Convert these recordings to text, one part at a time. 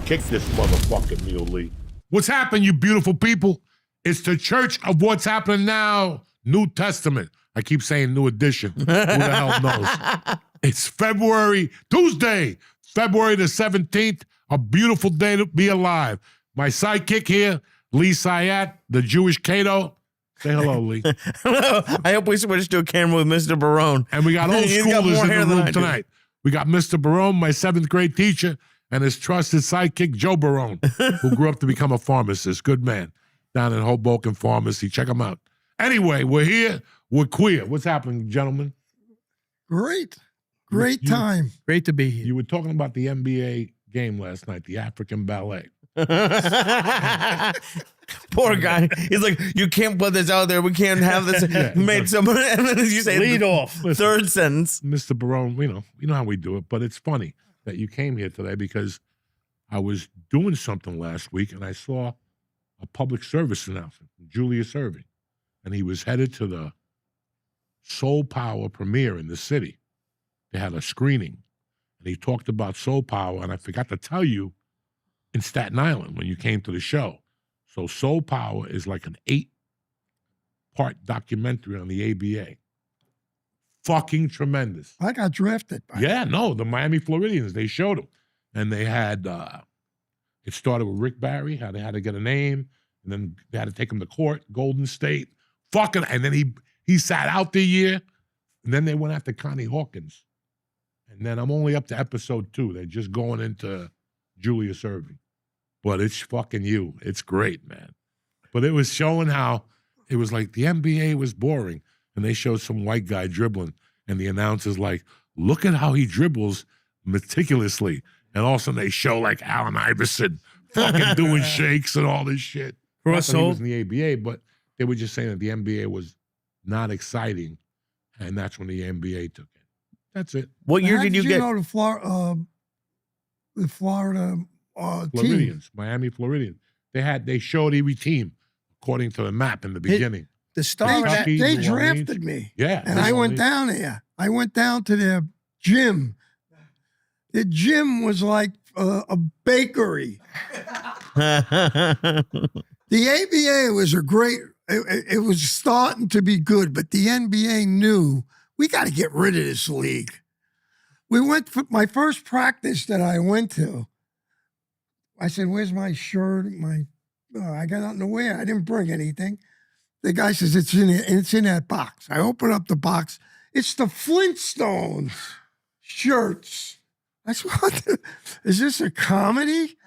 Kick this motherfucking Mule Lee. What's happening, you beautiful people? It's the Church of What's Happening Now, New Testament. I keep saying New Edition. Who the hell knows? It's Tuesday, February the 17th, a beautiful day to be alive. My sidekick here, Lee Syatt, the Jewish Cato. Say hello, Lee. Hello. I hope we switched to a camera with Mr. Barone. And we got old schoolers in the room tonight. We got Mr. Barone, my 7th grade teacher, and his trusted sidekick, Joe Barone, who grew up to become a pharmacist. Good man. Down in Hoboken Pharmacy. Check him out. Anyway, we're here. We're queer. What's happening, gentlemen? Great. Great time. Great to be here. You were talking about the NBA game last night, the African ballet. Poor guy. He's like, you can't put this out there. We can't have this made someone. And then you say lead off. Third sentence. Mr. Barone, you know how we do it, but it's funny that you came here today because I was doing something last week and I saw a public service announcement from Julius Erving, and he was headed to the Soul Power premiere in the city. They had a screening, and he talked about Soul Power, and I forgot to tell you, in Staten Island when you came to the show. So Soul Power is like an 8-part documentary on the ABA. Fucking tremendous. I got drafted. The Miami Floridians, they showed him. And they had, it started with Rick Barry, how they had to get a name, and then they had to take him to court, Golden State. And then he sat out the year, and then they went after Connie Hawkins. And then I'm only up to episode 2. They're just going into Julius Erving. But it's fucking you. It's great, man. But it was showing how it was like the NBA was boring, and they showed some white guy dribbling, and the announcer's like, look at how he dribbles meticulously. And all of a sudden they show like Allen Iverson fucking doing shakes and all this shit. Not that he was in the ABA, but they were just saying that the NBA was not exciting, and that's when the NBA took it. That's it. What year did you get? Know the Florida Floridians, Miami Floridians. They showed every team according to the map in the beginning. The star they drafted me. Yeah. And I went down there. I went down to their gym. The gym was like a bakery. The ABA was it was starting to be good, but the NBA knew we got to get rid of this league. We went for my first practice that I went to. I said, where's my shirt? I got nothing to wear. I didn't bring anything. The guy says, it's in that box. I open up the box. It's the Flintstones shirts. I said, is this a comedy?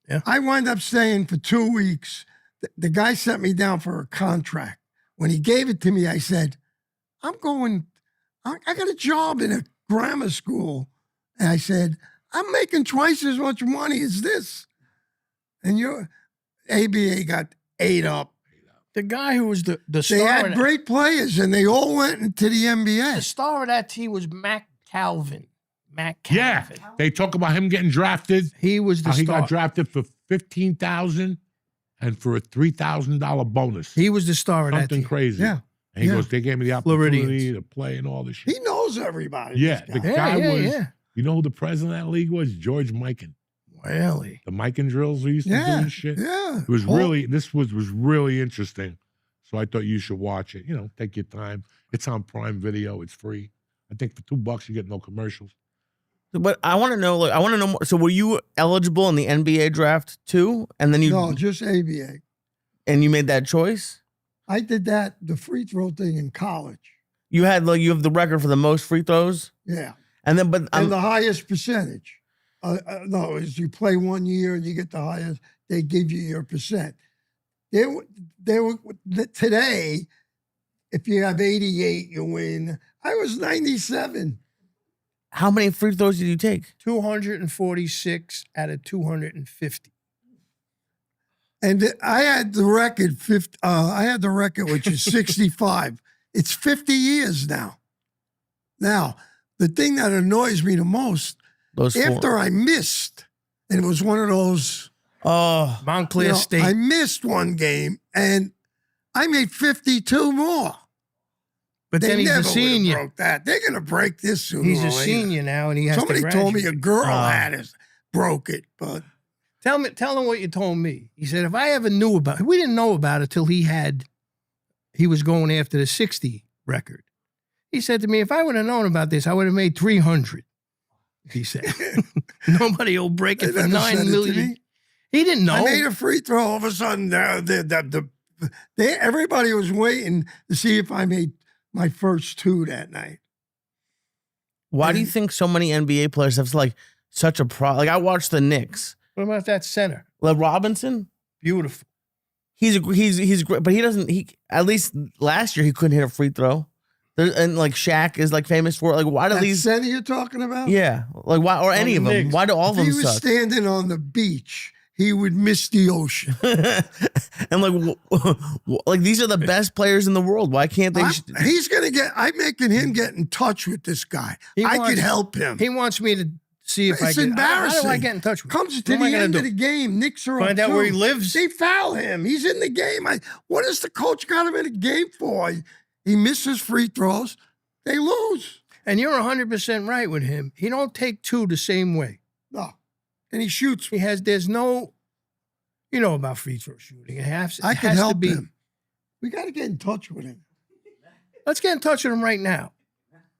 Yeah. I wound up staying for 2 weeks. The guy sent me down for a contract. When he gave it to me, I said, I got a job in a grammar school. And I said, I'm making twice as much money as this. And your ABA got ate up. The guy who was the star. They had great players, and they all went into the NBA. The star of that team was Mac Calvin. Yeah, they talk about him getting drafted. He was the star. He got drafted for $15,000 and for a $3,000 bonus. He was the star of that team. Something crazy. Yeah. And he goes, they gave me the opportunity to play and all this shit. He knows everybody. Yeah, the guy was. Yeah. You know who the president of that league was? George Mikan. Really? The Mikan drills we used to do and shit. Yeah. It was this was really interesting. So I thought you should watch it. Take your time. It's on Prime Video. It's free. I think for $2 you get no commercials. But I want to know, more. So were you eligible in the NBA draft too? And then No, just ABA. And you made that choice? I did the free throw thing in college. You have the record for the most free throws? Yeah. And then, and the highest percentage. No, is you play 1 year and you get the highest, they give you your percent. Today, if you have 88, you win. I was 97. How many free throws did you take? 246 out of 250. And I had the record. I had the record, which is 65. It's 50 years now. Now, the thing that annoys me the most, after I missed, and it was one of those. Montclair State. I missed one game, and I made 52 more. But then he's a senior. Broke that. They're going to break this soon. He's a senior now, and he has Somebody to told me graduate. a girl broke it, but Tell them what you told me. He said, if I ever knew about it, we didn't know about it till he was going after the 60 record. He said to me, if I would have known about this, I would have made 300. He said, nobody will break it for 9 million. He didn't know. I made a free throw. All of a sudden, everybody was waiting to see if I made my first 2 that night. Why do you think so many NBA players have like such a Like I watched the Knicks. What about that center? Like Robinson, Beautiful. he's great, but he doesn't. He at least last year he couldn't hit a free throw. And like Shaq is like famous for it. Like why do That these? center you're talking about? Yeah, like why or any of them? Knicks. Why do all of If them he was suck? standing on the beach, he would miss the ocean. And like these are the best players in the world. Why can't they? He's going to get, I'm making him get in touch with this guy. I could help him. He wants me to see if I It's can. embarrassing. How do I get in touch with him? Comes to What am I the gonna end do? of the game. Knicks are Find up out where he 2. lives? They foul him. He's in the game. What does the coach got him in the game for? He misses free throws. They lose. And you're 100% right with him. He don't take 2 the same way. No. And he shoots. There's no, you know about free throw shooting. I can help him. We got to get in touch with him. Let's get in touch with him right now.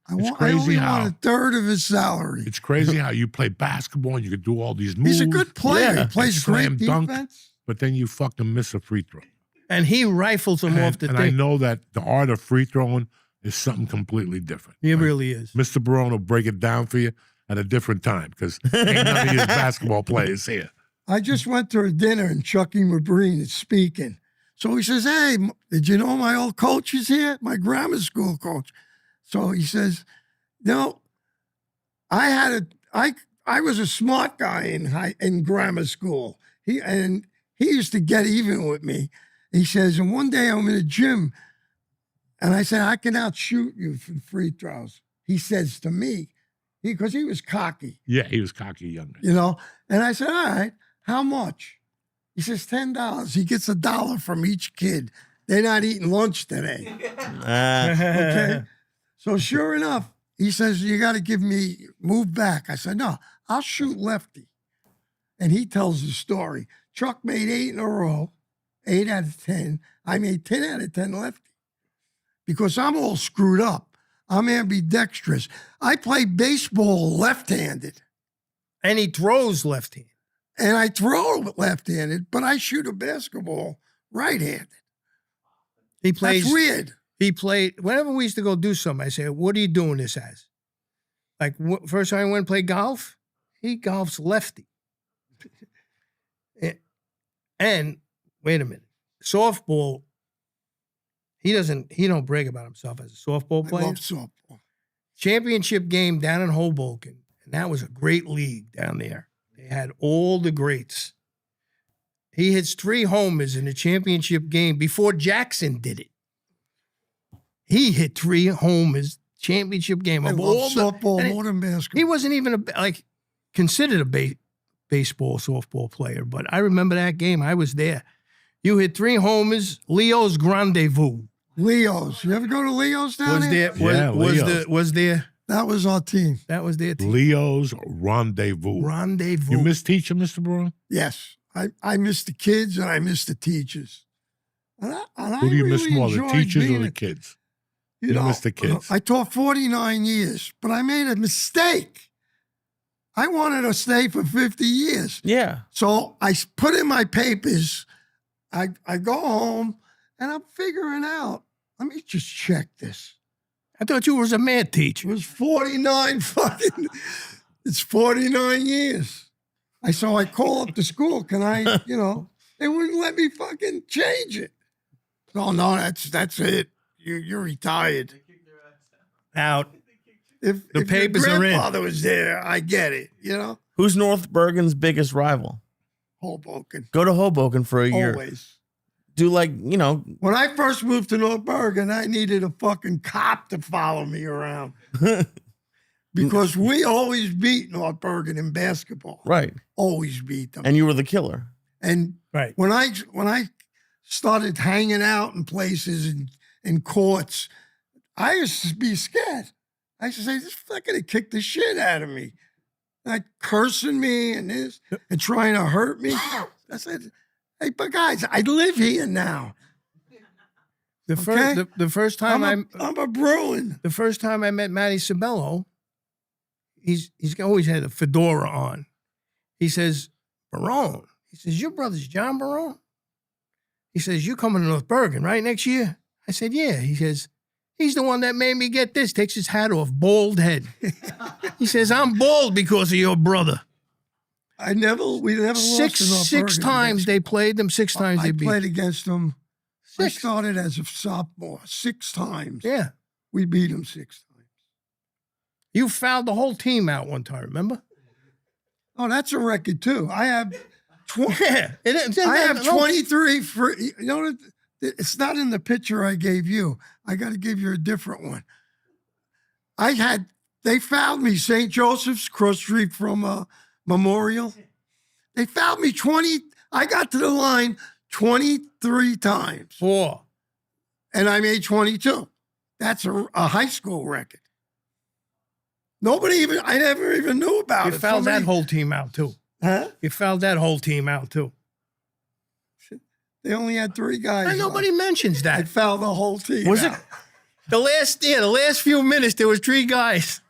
I crazy only how- want 1/3 of his salary. It's crazy how you play basketball and you can do all these moves. He's a good player. Yeah. He plays Slam great dunk. defense. But then you fucking miss a free throw. And he rifles them off the And I thing. know that the art of free throwing is something completely different. He Like, really is. Mr. Barone will break it down for you at a different time because ain't none of his basketball players here. I just went to a dinner and Chucky Mabreen is speaking. So he says, hey, did you know my old coach is here? My grammar school coach. So he says, no, I was a smart guy in grammar school. He used to get even with me. He says, and one day I'm in a gym and I said, I can outshoot you from free throws. He says to me, because he was cocky. Yeah, he was cocky younger. You know? And I said, all right, how much? He says, $10. He gets $1 from each kid. They're not eating lunch today. Okay? So sure enough, he says, you got to move back. I said, no, I'll shoot lefty. And he tells the story. Chuck made 8 in a row, 8 out of 10. I made 10 out of 10 lefty. Because I'm all screwed up. I'm ambidextrous. I play baseball left-handed. And he throws left hand. And I throw left-handed, but I shoot a basketball right-handed. He plays. That's weird. He played, whenever we used to go do something, I say, what are you doing this as? Like, first time I went and play golf, he golfs lefty. And, wait a minute, softball, he don't brag about himself as a softball I player. love softball. Championship game down in Hoboken, and that was a great league down there. They had all the greats. He hits 3 homers in the championship game before Jackson did it. He hit 3 homers championship game. I Of love all softball and more than he basketball. wasn't even considered a baseball, softball player. But I remember that game. I was there. You hit 3 homers. Leo's Rendezvous Leo's. You ever go to Leo's down was there? there. Yeah, Leo's. Was there. That was our team. That was their team. Leo's Rendezvous. Rendezvous. You miss teaching, Mr. Barone? Yes. I miss the kids and I miss the teachers. And I Who do you miss really more, the enjoyed teachers or being the a- kids? You You know, miss the kids. I taught 49 years, but I made a mistake. I wanted to stay for 50 years. Yeah. So I put in my papers. I go home and I'm figuring out, let me just check this. I thought you was a math It teacher. was 49 fucking, it's 49 years. So I call up the school. Can I, they wouldn't let me fucking change it. No, that's it. You're retired. Out. If The papers your are in. grandfather was there, I get it, Who's North Bergen's biggest rival? Hoboken. Go to Hoboken for a year. Always. Do When I first moved to North Bergen, I needed a fucking cop to follow me around. Because we always beat North Bergen in basketball. right. Always beat them. And you were the killer. And Right. when I started hanging out in places and in courts, I used to be scared. I used to say, this fucking kick the shit out of me. like cursing me and this and trying to hurt me. I said, hey, but guys, I live here now. The first time I'm a Bruin. the first time I met Matty Sabello, he's always had a fedora on. He says, Barone. He says, your brother's John Barone? He says, you coming to North Bergen, right, next year? I said, yeah. He says, he's the one that made me get this. Takes his hat off, bald head. He says, I'm bald because of your brother. We never lost to North Six Bergen. times they played them, 6 times they I beat played them. against them. I 6. started as a sophomore 6 times. Yeah. We beat them 6 times. You fouled the whole team out one time, remember? Oh, that's a record too. I have Yeah. I have 23 for, you know, it's not in the picture I gave you. I got to give you a different one. They fouled me, St. Joseph's, cross street from Memorial. They fouled me I got to the line 23 times. 4. And I made 22. That's a high school record. I never even knew about You it. fouled that whole team out, too. Huh? You fouled that whole team out, too. They only had 3 guys. And nobody mentions I that. fouled the whole team. Was it? out. The last few minutes, there was 3 guys.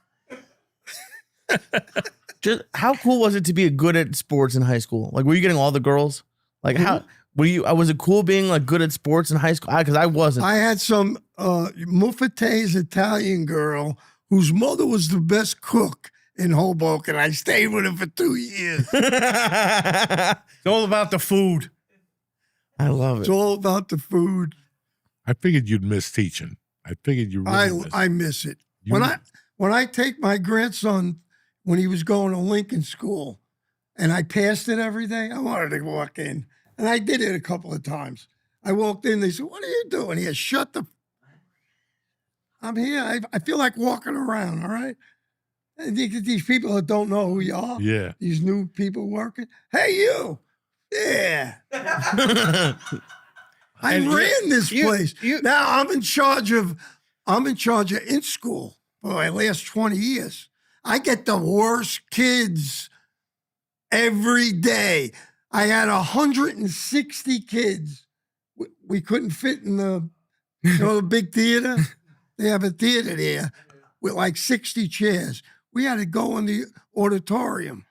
Just how cool was it to be good at sports in high school? Like, were you getting all the girls? Like, how were you? Was it cool being like good at sports in high school? Because I wasn't. I had some Muffate's Italian girl whose mother was the best cook in Hoboken. I stayed with her for 2 years. It's all about the food. I love It's it. all about the food. I figured you'd miss teaching. I figured you really miss. I miss it. You- When I take my grandson when he was going to Lincoln School and I passed it every day, I wanted to walk in. And I did it a couple of times. I walked in, they said, what are you doing here? Shut the... I'm here. I feel like walking around, all right? And these people that don't know who you are, Yeah. these new people working, hey, you. Yeah. I And ran this you- place. you- Now I'm in charge of in school for my last 20 years. I get the worst kids every day. I had 160 kids. We couldn't fit in the big theater. They have a theater there with like 60 chairs. We had to go in the auditorium.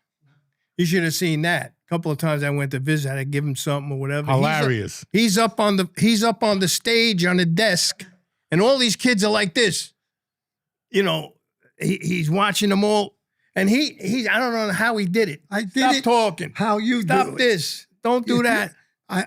You should have seen that. A couple of times I went to visit, I had to give him something or whatever. Hilarious. He's up on the stage on the desk, and all these kids are like this. You know, he's watching them all, and he I don't know how he did it. I did Stop it talking. how you Stop do it. this. Don't do that. I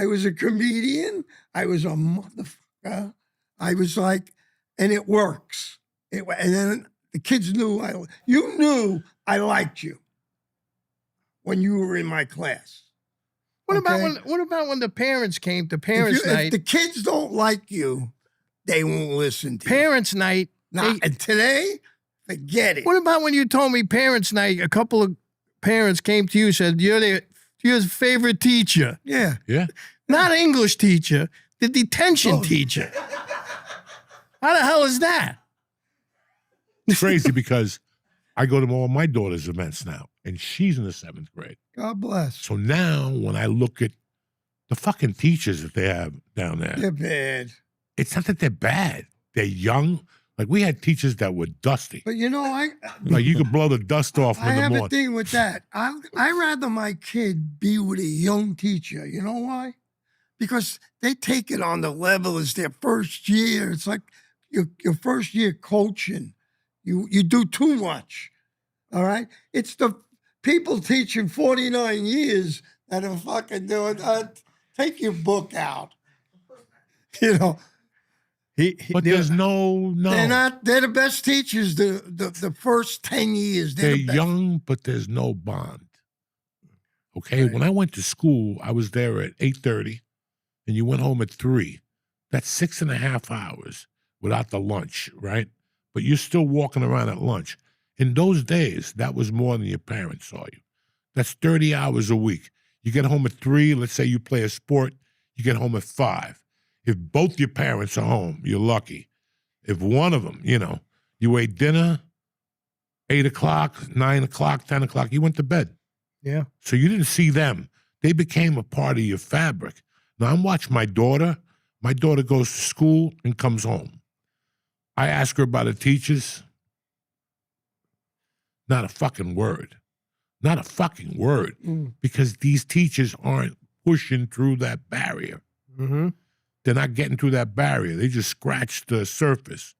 was a comedian. I was a motherfucker. I was like, and it works. And then the kids knew you knew I liked you when you were in my class. What about Okay? when the parents came to parents' If night? the kids don't like you, they won't listen to you. Parents' night. Now, and today, forget it. What about when you told me parents' night? A couple of parents came to you and said you're your favorite teacher, Yeah. Yeah. not English teacher, the detention Oh. teacher. How the hell is that? It's crazy because I go to all my daughter's events now, and she's in the 7th grade. God bless. So now when I look at the fucking teachers that they have down there, They're bad. it's not that they're bad. They're young. Like we had teachers that were dusty. But you know, Like you could blow the dust off I in the have a morning. thing with that. I rather my kid be with a young teacher. You know why? Because they take it on the level as their first year. It's like your first year coaching. You do too much. All right? It's the people teaching 49 years that are fucking doing take your book out. You know, But there's no. they're the best teachers the first 10 years. They're the best. young, but there's no bond. Okay, when I went to school, I was there at 8:30, and you went home at 3. That's 6.5 hours without the lunch, right? But you're still walking around at lunch. In those days, that was more than your parents saw you. That's 30 hours a week. You get home at 3. Let's say you play a sport, you get home at 5. If both your parents are home, you're lucky. If one of them, you ate dinner, 8 o'clock, 9 o'clock, 10 o'clock, you went to bed. Yeah. So you didn't see them. They became a part of your fabric. Now I'm watching my daughter. My daughter goes to school and comes home. I ask her about the teachers. Not a fucking word. Not a fucking word. Because these teachers aren't pushing through that barrier. Mm-hmm. They're not getting through that barrier. They just scratched the surface.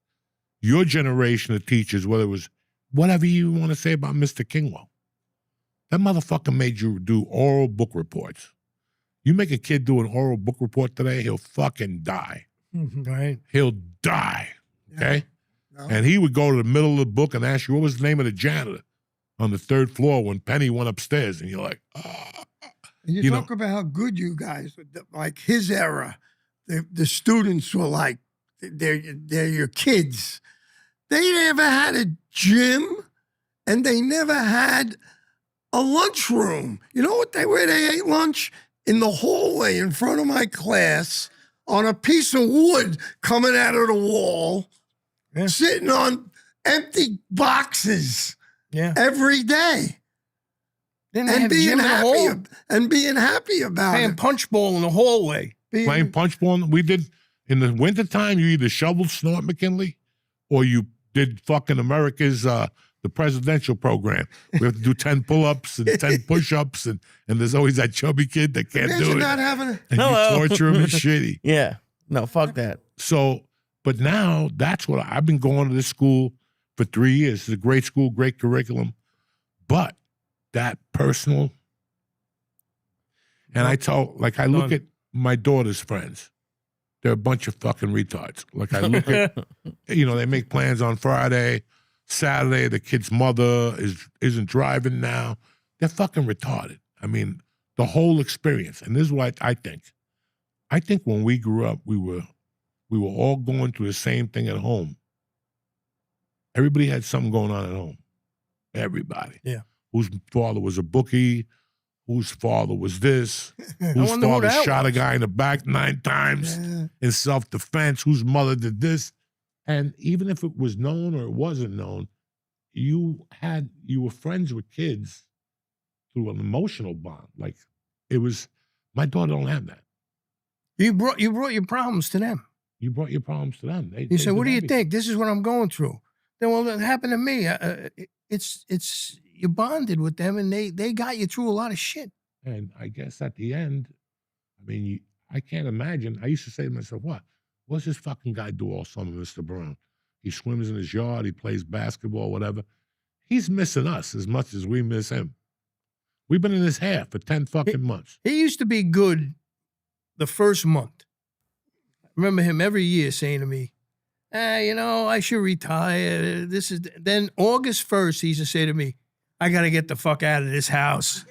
Your generation of teachers, whether it was whatever you want to say about Mr. Kingwell, that motherfucker made you do oral book reports. You make a kid do an oral book report today, he'll fucking die. Right. He'll die, okay? No. And he would go to the middle of the book and ask you, what was the name of the janitor on the 3rd floor when Penny went upstairs? And you're like, ah. And you talk about how good you guys, like his era, the students were like, they're your kids. They never had a gym, and they never had a lunchroom. You know where they ate lunch? In the hallway in front of my class, on a piece of wood coming out of the wall, sitting on empty boxes every day. And being happy about Playing it. punch ball in the hallway. Playing punch ball. We did, in the wintertime, you either shoveled snow at McKinley or you did fucking America's, the presidential program. We have to do 10 pull-ups and 10 push-ups, and there's always that chubby kid that can't do it. Not having And you torture him and shitty. Yeah. No, fuck that. So, but now that's what I've been going to this school for 3 years. It's a great school, great curriculum. But that personal, and I look at my daughter's friends. They're a bunch of fucking retards. Like I look at, they make plans on Friday, Saturday, the kid's mother isn't driving now. They're fucking retarded. I mean, the whole experience. And this is what I think. I think when we grew up, we were all going through the same thing at home. Everybody had something going on at home. Everybody. Yeah. Whose father was a bookie, whose father was this, whose father shot a guy in the back 9 times in self-defense, whose mother did this. And even if it was known or it wasn't known, you were friends with kids through an emotional bond. Like it was, my daughter don't have that. You brought your problems to them. You brought your problems to them. You said, "What do you think? This is what I'm going through." Then, well, that happened to me. It's you bonded with them, and they got you through a lot of shit. And I guess at the end, I mean, I can't imagine. I used to say to myself, what's this fucking guy do all summer, Mr. Brown? He swims in his yard, he plays basketball, whatever. He's missing us as much as we miss him. We've been in his hair for 10 fucking months. He used to be good the first month. I remember him every year saying to me, I should retire. Then August 1st, he used to say to me, I got to get the fuck out of this house.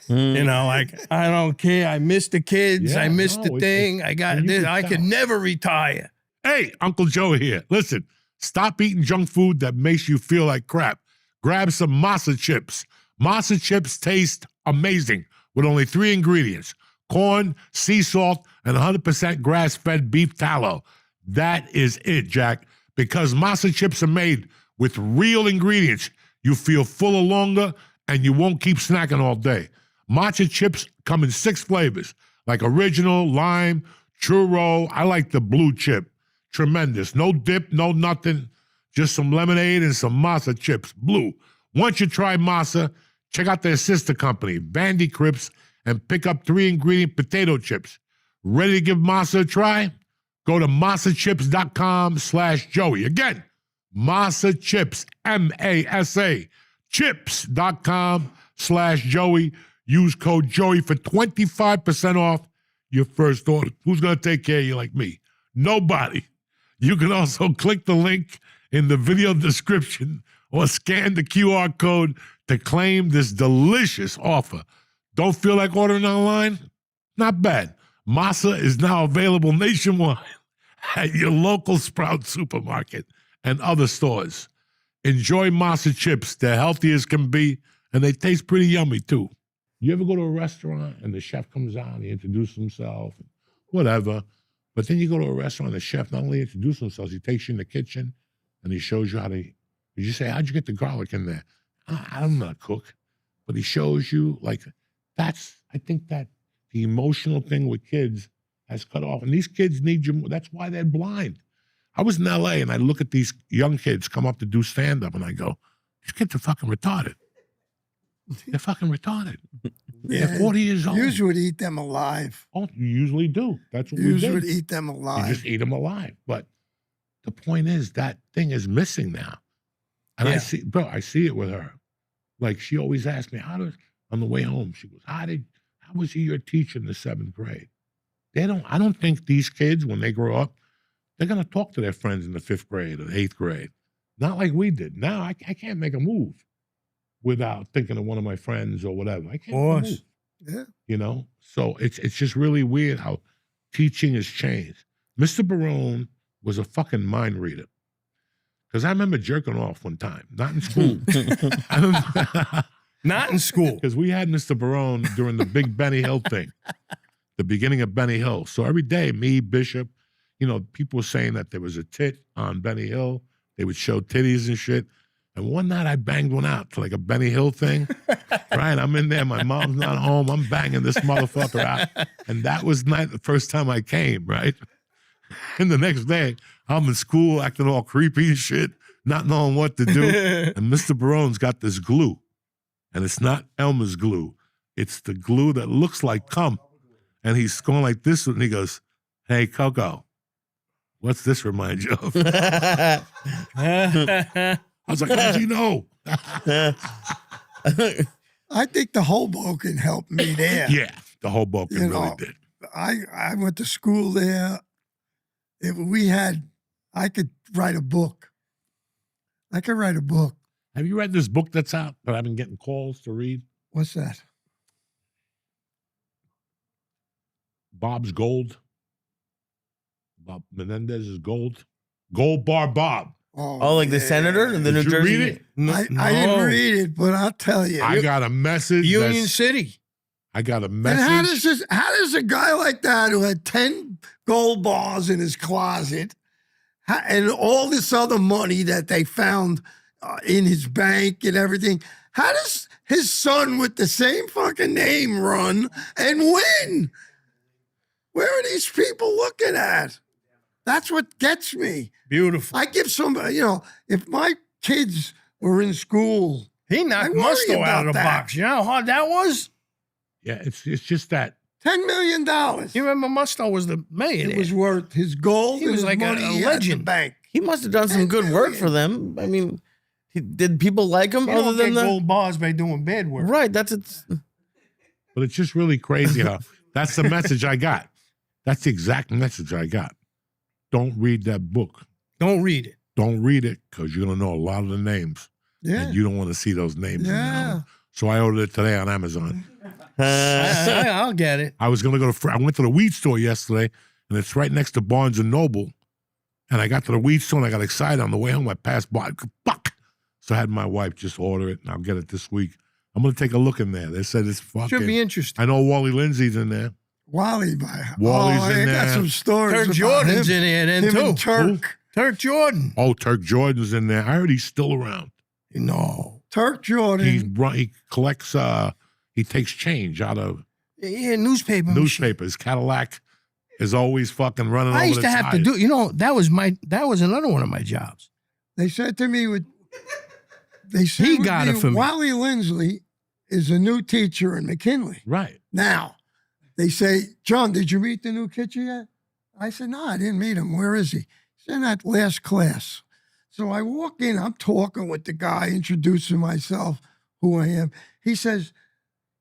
Like, I don't care. I miss the kids. I miss the thing. I got this. I can never retire. Hey, Uncle Joe here. Listen, stop eating junk food that makes you feel like crap. Grab some masa chips. Masa chips taste amazing with only 3 ingredients: corn, sea salt, and 100% grass-fed beef tallow. That is it, Jack. Because masa chips are made with real ingredients, you feel fuller longer, and you won't keep snacking all day. Matcha chips come in 6 flavors, like original, lime, churro. I like the blue chip. Tremendous. No dip, no nothing. Just some lemonade and some masa chips. Blue. Once you try masa, check out their sister company, Vandy Crips, and pick up 3-ingredient potato chips. Ready to give masa a try? Go to masachips.com/Joey. Again, Masa Chips, MASA, chips.com/Joey. Use code Joey for 25% off your first order. Who's going to take care of you like me? Nobody. You can also click the link in the video description or scan the QR code to claim this delicious offer. Don't feel like ordering online? Not bad. Masa is now available nationwide at your local Sprout supermarket and other stores. Enjoy Masa chips. They're healthy as can be, and they taste pretty yummy too. You ever go to a restaurant and the chef comes out, he introduces himself, whatever, but then you go to a restaurant, the chef not only introduces himself, he takes you in the kitchen and he shows you how to Did you say, how'd you get the garlic in there? I'm not a cook. But he shows you, like, I think that the emotional thing with kids has cut off. And these kids need you. That's why they're blind. I was in L.A. and I look at these young kids come up to do stand-up and I go, these kids are fucking retarded. They're fucking retarded. They're 40 years old. You would eat them alive. Oh, you usually do. That's what we You do. would eat them alive. You just eat them alive. But the point is that thing is missing now. And I see it with her. Like she always asks me, on the way home, she goes, how was he your teacher in the 7th grade? I don't think these kids, when they grow up, they're going to talk to their friends in the 5th grade or the 8th grade. Not like we did. Now I can't make a move without thinking of one of my friends or whatever. I can't make a move. Yeah. You know? So it's just really weird how teaching has changed. Mr. Barone was a fucking mind reader. Because I remember jerking off one time, not in school. Not in school. Because we had Mr. Barone during the big Benny Hill thing, the beginning of Benny Hill. So every day, me, Bishop, people were saying that there was a tit on Benny Hill. They would show titties and shit. And one night I banged one out to like a Benny Hill thing. Right? I'm in there. My mom's not home. I'm banging this motherfucker out. And that was not the first time I came, right? And the next day, I'm in school acting all creepy and shit, not knowing what to do. And Mr. Barone's got this glue. And it's not Elmer's glue. It's the glue that looks like cum. And he's going like this, and he goes, hey, Coco, what's this remind you of? I was like, how'd you know? I think the Hoboken helped me there. Yeah, the Hoboken really did. I went to school there. I could write a book. I could write a book. Have you read this book that's out that I've been getting calls to read? What's that? Bob's Gold. Bob Menendez's Gold. Gold Bar Bob. Oh, like the senator in the Did New you Jersey? read it? I didn't read it, but I'll tell you. I got a message. Union City. I got a And message. how does a guy like that who had 10 gold bars in his closet and all this other money that they found in his bank and everything, how does his son with the same fucking name run and win? Where are these people looking at? That's what gets me. Beautiful. I give somebody, if my kids were in school, He knocked I worry Musto out of about the that. box. You know how hard that was? Yeah, it's just that. $10 million. You remember Musto was the mayor It was worth his gold. He and was his like a money he had in the legend. bank. He must have done some good work for them. I mean, did people like him You other don't than get the gold bars by doing bad work. right? That's it. But it's just really crazy how that's the message I got. That's the exact message I got. Don't read that book. Don't read it. Don't read it because you're going to know a lot of the names. Yeah. And you don't want to see those names. Yeah. So I ordered it today on Amazon. I'll get it. I was going to go I went to the weed store yesterday, and it's right next to Barnes & Noble. And I got to the weed store, and I got excited. On the way home, I passed by. Fuck! So I had my wife just order it, and I'll get it this week. I'm going to take a look in there. They said it's fucking... Should be interesting. I know Wally Lindsay's in there. Wally's Wally's in I got there. some stories Turk about Jordan's him. in there then Him too. and Turk. Turk Jordan. Oh, Turk Jordan's in there. I heard he's still around. No. Turk Jordan. He collects, he takes change out of Yeah, newspaper. machine. newspapers. Cadillac is always fucking running over I used the to have to tires. do, that was another one of my jobs. They said to me, they said He with got me, it for me. Wally Lindsley is a new teacher in McKinley. Right. Now, they say, John, did you meet the new teacher yet? I said, no, I didn't meet him. Where is he? He's in that last class. So I walk in, I'm talking with the guy, introducing myself, who I am. He says,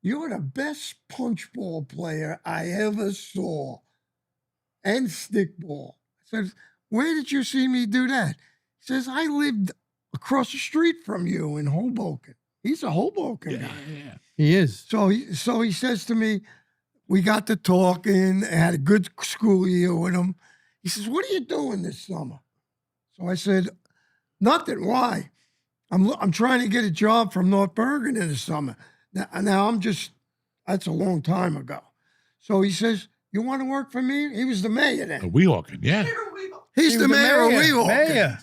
you're the best punch ball player I ever saw and stickball. I said, where did you see me do that? He says, I lived across the street from you in Hoboken. He's a Hoboken guy. Yeah. He is. So he says to me, we got to talking, had a good school year with him. He says, what are you doing this summer? So I said, nothing. Why? I'm trying to get a job from North Bergen in the summer. Now that's a long time ago. So he says, you want to work for me? He was the mayor then. Weehawken, yeah. He's He the was mayor of Weehawken. Mayor.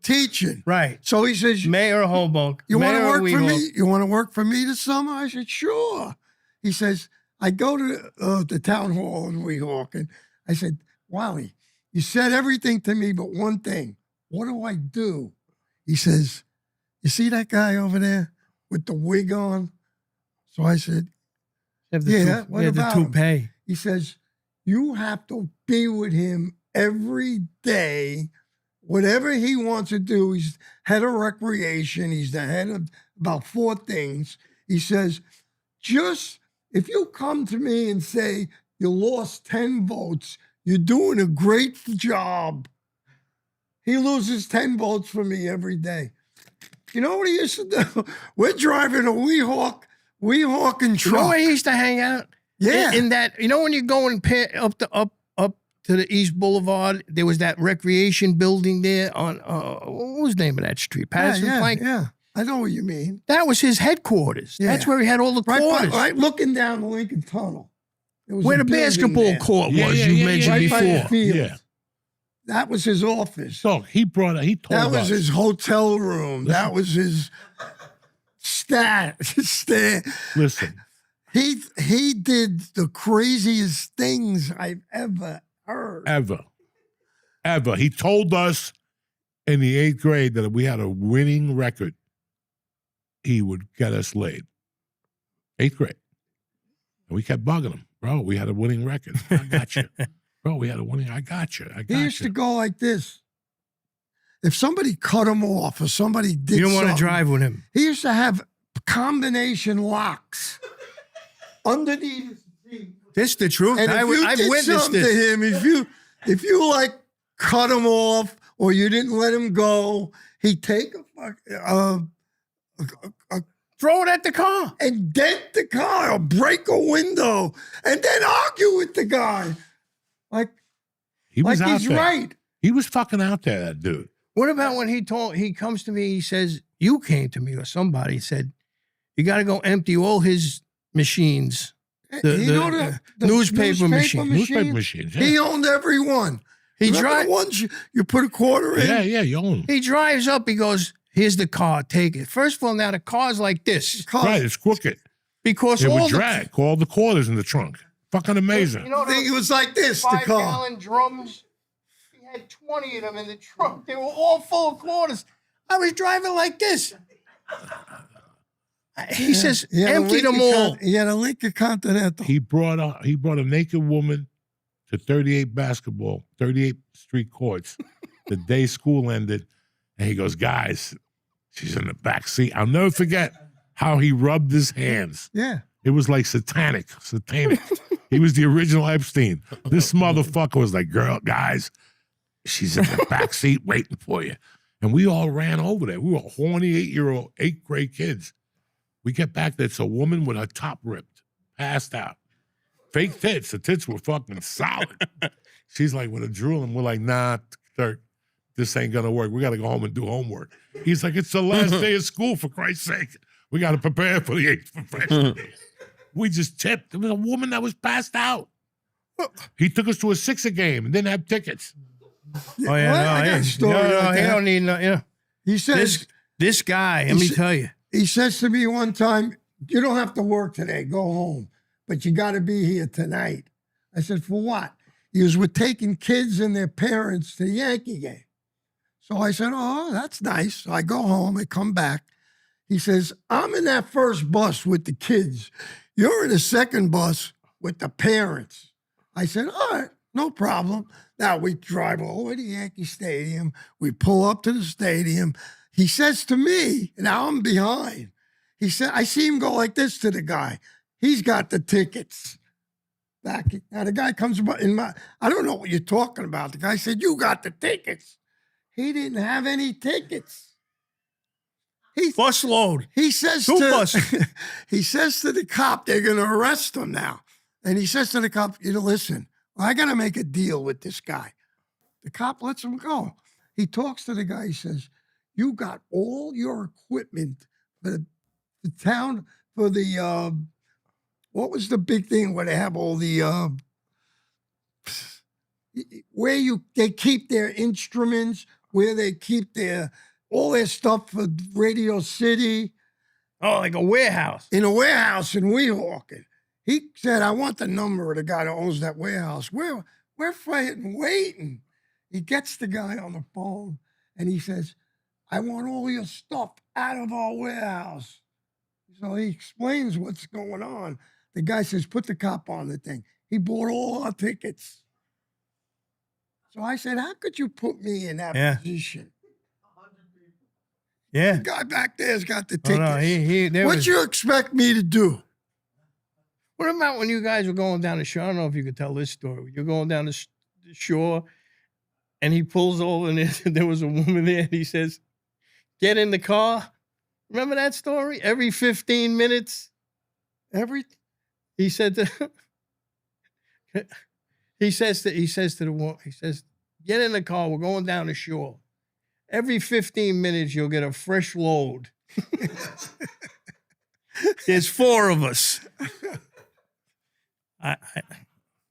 teaching. Right. So he says, Mayor of Hoboken. you want to Mayor of work for Weehawken. me? You want to work for me this summer? I said, sure. He says, I go to the town hall in Weehawken. I said, Wally, you said everything to me but one thing. What do I do? He says, you see that guy over there with the wig on? So I said, Have the yeah, tou- what yeah, about the him? toupee. He says, you have to be with him every day. Whatever he wants to do, he's head of recreation. He's the head of about 4 things. He says, just if you come to me and say you lost 10 votes, you're doing a great job. He loses 10 votes for me every day. You know what he used to do? We're driving a Weehawken You truck. know where he used to hang out? Yeah. In that, you know, when you're going up to the East Boulevard, there was that recreation building there on what was the name of that street? Patterson Plank. Yeah. I know what you mean. That was his headquarters. Yeah. That's where he had all the quarters. Right looking down the Lincoln Tunnel. There was Where a the building basketball there. court Yeah, was, yeah, you yeah, mentioned Right by the before. field. Yeah. That was his office. So he told That was us. his hotel room. That was his stat. Listen, He did the craziest things I've ever heard. ever. He told us in the 8th grade that if we had a winning record, he would get us laid. 8th grade. And we kept bugging him. Bro, we had a winning record. I got you. Bro, we had a winning. I got you. He used to go like this. If somebody cut him off or somebody did You don't want to something, drive with him. he used to have combination locks underneath his seat. This the truth. And if you I've did witnessed something this. to him, if you like cut him off or you didn't let him go, he'd take a Throw it at the car. and dent the car or break a window and then argue with the guy. Like He was out he's there. right. He was fucking out there, that dude. What about when he comes to me, he says, you came to me or somebody said, you got to go empty all his machines. The newspaper machine. Newspaper machines. Yeah, He owned every one. He Remember drives. the ones you put a quarter in? yeah, you own them. He drives up. He goes, here's the car. Take it. First of all, now the car's like this Right, it's crooked. because It all would drag. All the quarters in the trunk. Fucking amazing. You know, I think it was like this, the car. 5-gallon drums. He had 20 of them in the trunk. They were all full of quarters. I was driving like this. He says, He had a empty them Lincoln all. He had a Lincoln Continental. He brought a naked woman to 38th Street courts the day school ended, and he goes, guys, she's in the back seat. I'll never forget how he rubbed his hands. Yeah. It was like satanic. He was the original Epstein. This motherfucker was like, guys, she's in the back seat waiting for you. And we all ran over there. We were horny 8-year-old, 8th grade kids. We get back there. It's a woman with her top ripped, passed out. Fake tits. The tits were fucking solid. She's like with a drool, and we're like, nah, Dirk, this ain't gonna work. We gotta go home and do homework. He's like, it's the last day of school, for Christ's sake. We gotta prepare for the 8th freshman. We just tipped. There was a woman that was passed out. He took us to a Sixer game and didn't have tickets. Oh, yeah, I got a story like he that. don't need no, you know. He says, This guy, let me tell you. he says to me one time, you don't have to work today, go home, but you got to be here tonight. I said, for what? He was with taking kids and their parents to the Yankee game. So I said, oh, that's nice. So I go home, I come back. He says, I'm in that first bus with the kids. You're in the second bus with the parents. I said, all right, no problem. Now we drive all the way to Yankee Stadium. We pull up to the stadium. He says to me, now I'm behind. He said, I see him go like this to the guy. He's got the tickets. Back now, the guy comes in my. I don't know what you're talking about. The guy said, "You got the tickets." He didn't have any tickets. Bus load. He says Two to buses. he says to the cop, they're going to arrest him now. And he says to the cop, you know, listen, I got to make a deal with this guy. The cop lets him go. He talks to the guy. He says, you got all your equipment for the town, for the, what was the big thing where they have all the, where they keep their instruments, where they keep all their stuff for Radio City Oh, like a warehouse. in a warehouse in Weehawken. He said, I want the number of the guy that owns that warehouse. We're waiting. He gets the guy on the phone and he says, I want all your stuff out of our warehouse. So he explains what's going on. The guy says, put the cop on the thing. He bought all our tickets. So I said, how could you put me in that position? Yeah. The guy back there's got the Oh, tickets. no, What you expect me to do? What about when you guys were going down the shore? I don't know if you could tell this story. You're going down the shore, and he pulls over, and there was a woman there, and he says, get in the car. Remember that story? Every 15 minutes, he said to, he says to the woman, he says, get in the car. We're going down the shore. Every 15 minutes, you'll get a fresh load. There's 4 of us.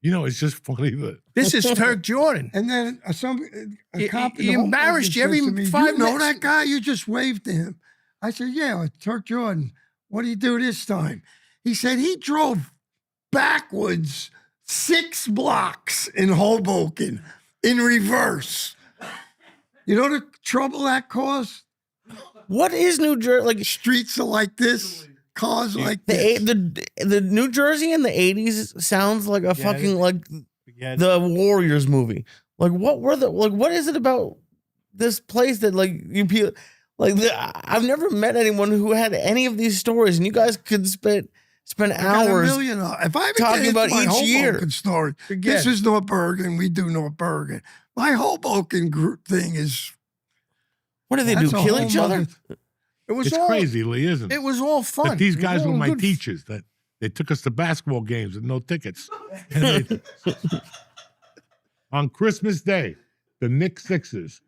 It's just funny that This is Turk Jordan. And then a cop he embarrassed you every 5 minutes. You know that guy? You just waved to him. I said, yeah, Turk Jordan. What did he do this time? He said he drove backwards 6 blocks in Hoboken in reverse. You know the trouble that caused? What is New Jersey? Like Streets are like this, cars like the this. the New Jersey in the 80s sounds like a fucking like the Warriors movie. Like what is it about this place that like you people like I've never met anyone who had any of these stories, and you guys could spend hours If I ever talking get into about my each Hoboken year. story, Forget this it. is North Bergen. We do North Bergen. My Hoboken group thing is What do they do? that's a Kill whole each other? nother- It was it's all crazy, Lee, isn't it? It was all fun. But these It was guys were all my good. teachers. That they took us to basketball games with no tickets. And on Christmas Day, the Knicks Sixers,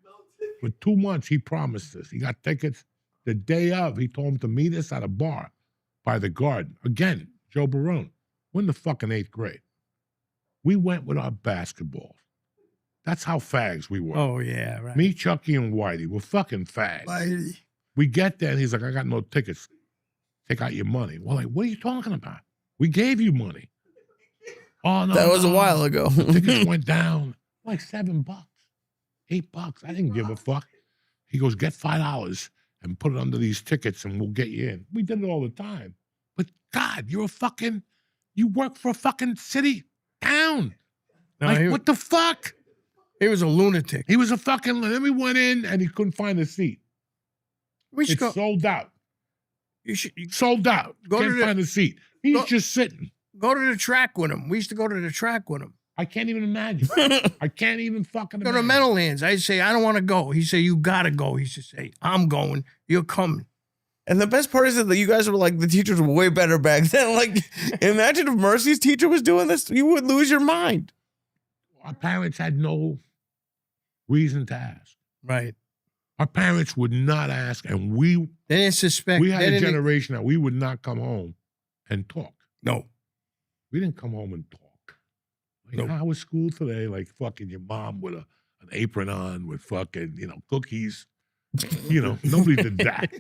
for 2 months, he promised us. He got tickets. The day of, he told him to meet us at a bar by the Garden. Again, Joe Barone. We're in the fucking 8th grade. We went with our basketballs. That's how fags we were. Oh, yeah, right. Me, Chucky, and Whitey were fucking fags. Whitey. We get there, and he's like, I got no tickets. Take out your money. We're like, what are you talking about? We gave you money. Oh, no. That was a no. while ago. The tickets went down like $7, $8. I didn't give a fuck. He goes, get $5 and put it under these tickets, and we'll get you in. We did it all the time. But God, you work for a fucking city town. No, Like, he, what the fuck? he was a lunatic. He was a fucking, then we went in, and he couldn't find a seat. We should It's go. sold out. You should Sold out. Go Can't to the- find a seat. He's go- just sitting. go to the track with him. We used to go to the track with him. I can't even imagine. I can't even fucking Go imagine. to Meadowlands. I'd say, I don't want to go. He'd say, you got to go. He should say, I'm going. You're coming. And the best part is that you guys were like, the teachers were way better back then. Like, imagine if Mercy's teacher was doing this, you would lose your mind. Our parents had no reason to ask. Right. Our parents would not ask, and we They didn't suspect. had they a didn't- generation that we would not come home and talk. No. We didn't come home and talk. Like, Nope. how was school today? Like fucking your mom with an apron on with fucking, cookies. Nobody did that.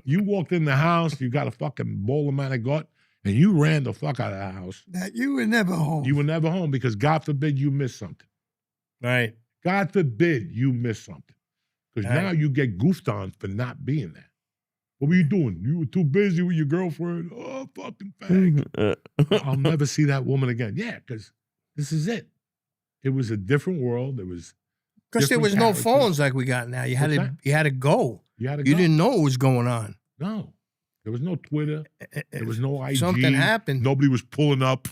You walked in the house, you got a fucking bowl of manigot, and you ran the fuck out of the house. That you were never home. You were never home because God forbid you miss something. Right. God forbid you miss something. Because Right. now you get goofed on for not being there. What were you doing? You were too busy with your girlfriend. Oh, fucking fag. I'll never see that woman again. Yeah, because this is it. It was a different world. It was Because there different was no characters. phones like we got now. You had What's to. that? You had to go. You had to You go. didn't know what was going on. No. There was no Twitter. There was no IG. Something happened. Nobody was pulling up.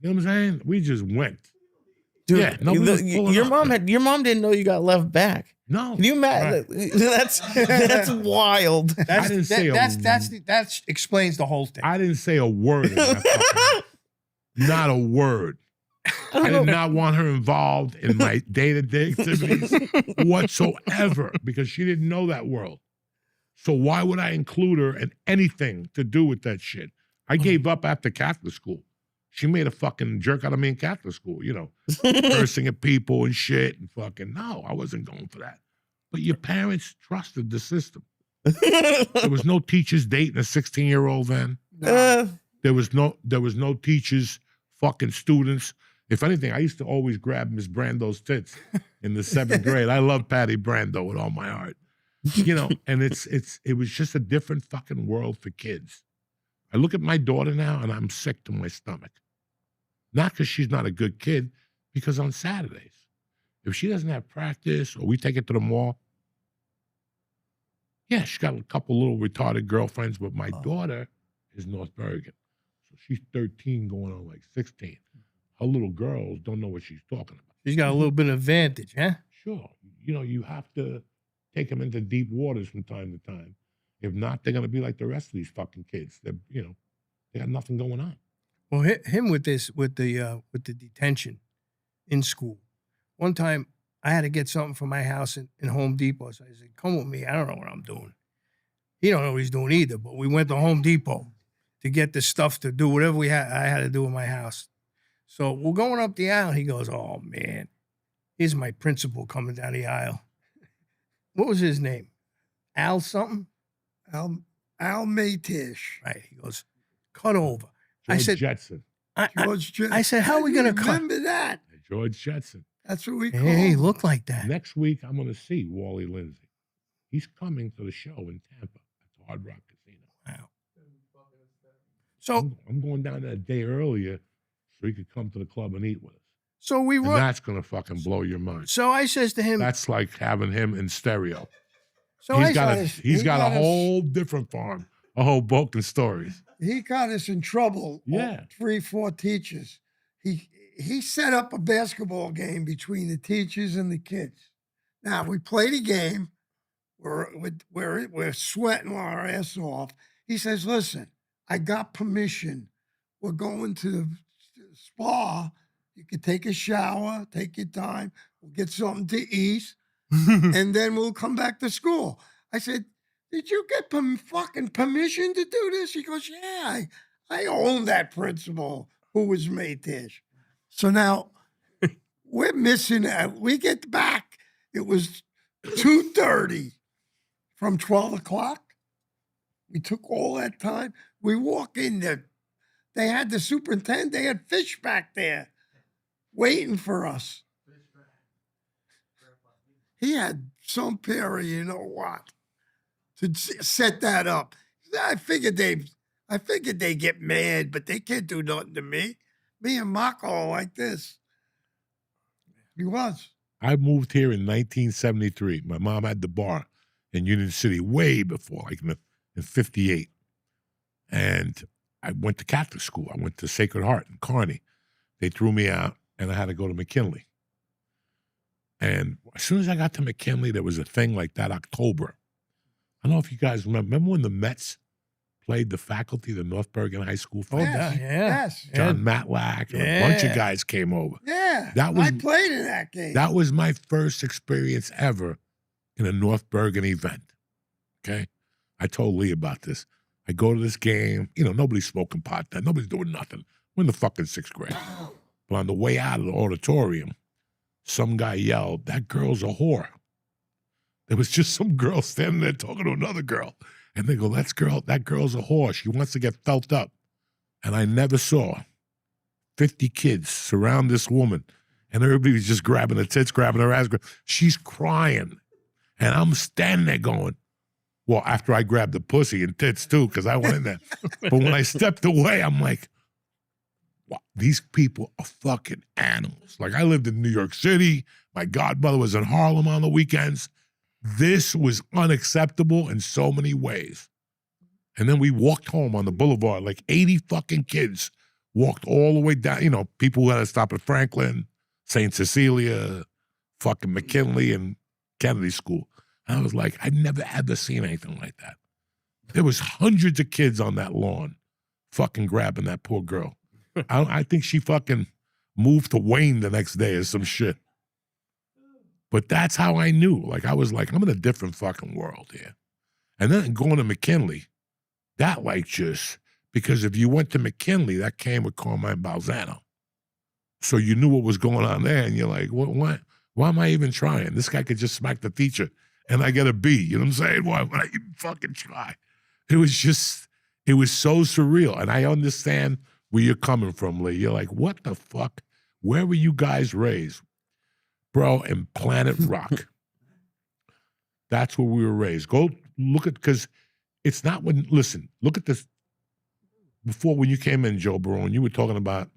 You know what I'm saying? We just went. Dude, Yeah, nobody was pulling your up. mom didn't know you got left back. No. Can you imagine? That's wild. That's, didn't say a- that explains the whole thing. I didn't say a word. In that fucking- not a word. I did not want her involved in my day-to-day activities whatsoever because she didn't know that world. So why would I include her in anything to do with that shit? I gave up after Catholic school. She made a fucking jerk out of me in Catholic school, cursing at people and shit and fucking, no, I wasn't going for that. But your parents trusted the system. There was no teachers dating a 16-year-old then. No. There was no teachers fucking students. If anything, I used to always grab Miss Brando's tits in the 7th grade. I love Patty Brando with all my heart. You know, and it was just a different fucking world for kids. I look at my daughter now and I'm sick to my stomach. Not because she's not a good kid, because on Saturdays, if she doesn't have practice or we take her to the mall, yeah, she's got a couple little retarded girlfriends, but my daughter is North Bergen. So she's 13 going on like 16. Her little girls don't know what she's talking about. She's got a little bit of advantage, huh? Sure. You know, you have to take them into deep waters from time to time. If not, they're going to be like the rest of these fucking kids. They're, you know, they got nothing going on. Well, him with the detention in school. One time I had to get something from my house in Home Depot. So I said, come with me. I don't know what I'm doing. He don't know what he's doing either, but we went to Home Depot to get the stuff to do whatever I had to do in my house. So we're going up the aisle. And he goes, oh, man, here's my principal coming down the aisle. What was his name? Al something? Al Matish. Right. He goes, cut over. George I said, Jetson. George Jetson. I said, how are we going to cut? Remember that? George Jetson. That's what we call Hey, him. look like that. Next week, I'm going to see Wally Lindsay. He's coming to the show in Tampa at the Hard Rock Casino. Wow. So I'm going down there a day earlier so he could come to the club and eat with us. So we And run. that's going to fucking blow your mind. So I says to him. That's like having him in stereo. So he's I got says, he's got a got us- whole different farm, a whole book and stories. He got us in trouble. Yeah. 3, 4 teachers. He set up a basketball game between the teachers and the kids. Now we played a game. We're sweating our ass off. He says, "Listen, I got permission. We're going to the spa. You can take a shower, take your time. We'll get something to eat, and then we'll come back to school." I said, "Did you get fucking permission to do this?" He goes, "Yeah, I own that principal who was Matish." So now we're missing. We get back. It was 2:30 from 12 o'clock. We took all that time. We walk in there. They had the superintendent. They had Fish back there waiting for us. He had some pair of you know what to set that up. I figured they get mad, but they can't do nothing to me. Me and Marco are like this. He was. I moved here in 1973. My mom had the bar in Union City way before, like in 58. And I went to Catholic school. I went to Sacred Heart in Kearney. They threw me out, and I had to go to McKinley. And as soon as I got to McKinley, there was a thing like that October. I don't know if you guys remember when the Mets played the faculty, the North Bergen High School Oh, faculty? Yes. John Matlack and a bunch of guys came over. Yeah. That was- I played in that game. That was my first experience ever in a North Bergen event. Okay? I told Lee about this. I go to this game, you know, nobody's smoking pot then. Nobody's doing nothing. We're in the fucking 6th grade. But on the way out of the auditorium, some guy yelled, "That girl's a whore." There was just some girl standing there talking to another girl. And they go, that girl's a whore. She wants to get felt up. And I never saw 50 kids surround this woman. And everybody was just grabbing her tits, grabbing her ass. She's crying. And I'm standing there going, well, after I grabbed the pussy and tits too, because I went in there. But when I stepped away, I'm like, wow, these people are fucking animals. Like I lived in New York City. My godmother was in Harlem on the weekends. This was unacceptable in so many ways. And then we walked home on the boulevard, like 80 fucking kids walked all the way down. You know, people who had to stop at Franklin, St. Cecilia, fucking McKinley, and Kennedy School. And I was like, I'd never ever seen anything like that. There was hundreds of kids on that lawn fucking grabbing that poor girl. I think she fucking moved to Wayne the next day or some shit. But that's how I knew. Like, I was like, I'm in a different fucking world here. And then going to McKinley, that like just, because if you went to McKinley, that came with Carmine Balzano. So you knew what was going on there, and you're like, why am I even trying? This guy could just smack the teacher and I get a B. You know what I'm saying? Why would I even fucking try? It was so surreal. And I understand where you're coming from, Lee. You're like, what the fuck? Where were you guys raised? Bro, in Planet Rock. That's where we were raised. Go look at, because it's not when, listen, look at this. Before, when you came in, Joe Barone, you were talking about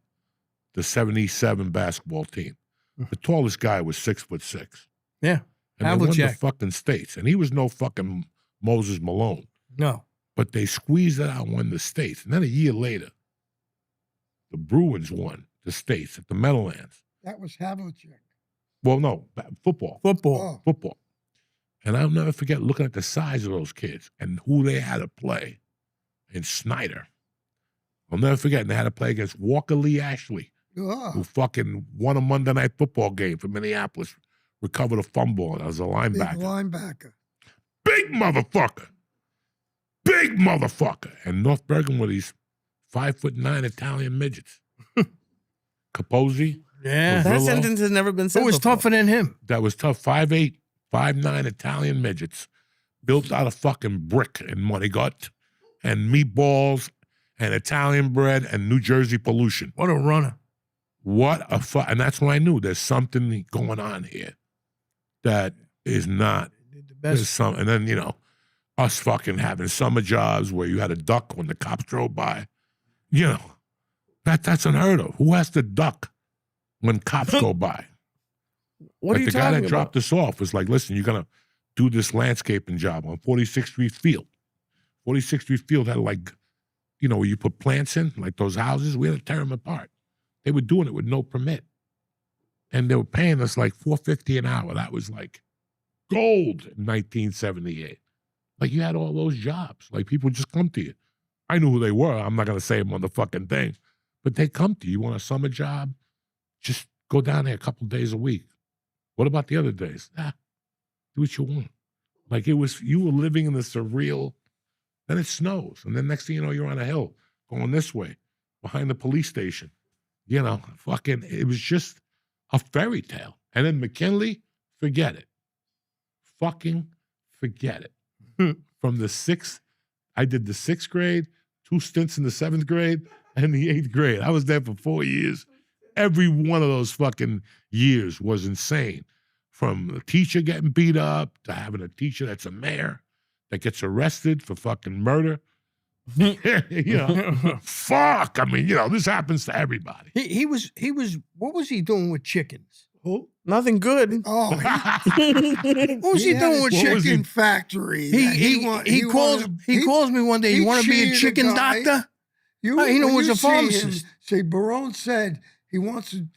the 77 basketball team. The tallest guy was 6'6". Yeah. And they won the fucking states. And he was no fucking Moses Malone. No. But they squeezed it out and won the states. And then a year later, the Bruins won the states at the Meadowlands. That was Havlicek. Well, no, football. Oh. Football. And I'll never forget looking at the size of those kids and who they had to play in Snyder. I'll never forget. And they had to play against Walker Lee Ashley, who fucking won a Monday Night Football game for Minneapolis, recovered a fumble, and I was a linebacker. Big linebacker. Big motherfucker. Big motherfucker. And North Bergen were these 5'9" Italian midgets. Capozzi. Yeah. That sentence has never been said. It was before. tougher than him. That was tough. 5'8", 5'9" Italian midgets built out of fucking brick and money gut and meatballs and Italian bread and New Jersey pollution. What a runner. What a and that's when I knew there's something going on here that is not. The best. And then, you know, us fucking having summer jobs where you had to duck when the cops drove by. You know, that's unheard of. Who has to duck when cops go by? What are you the guy talking that about? dropped us off was like, listen, you're going to do this landscaping job on 46th Street Field. 46th Street Field had like, you know, where you put plants in, like those houses, we had to tear them apart. They were doing it with no permit. And they were paying us like $4.50 an hour. That was like gold in 1978. Like you had all those jobs. Like people just come to you. I knew who they were. I'm not going to say them on the fucking thing. But they come to you. You want a summer job? Just go down there a couple days a week. What about the other days? Do what you want. Like it was, you were living in the surreal. Then it snows. And then next thing you know, you're on a hill going this way behind the police station. You know, fucking, it was just a fairy tale. And then McKinley, forget it. Fucking forget it. From the 6th, I did the 6th grade, 2 stints in the 7th grade, and the 8th grade. I was there for 4 years. Every one of those fucking years was insane. From the teacher getting beat up to having a teacher that's a mayor that gets arrested for fucking murder. You know, fuck. I mean, you know, this happens to everybody. He was, what was he doing with chickens? Who? Nothing good. Oh, What was he doing with chickens? chicken factory. He calls me one day. You want to be a chicken doctor? He was a pharmacist. Say, Barone said he wants to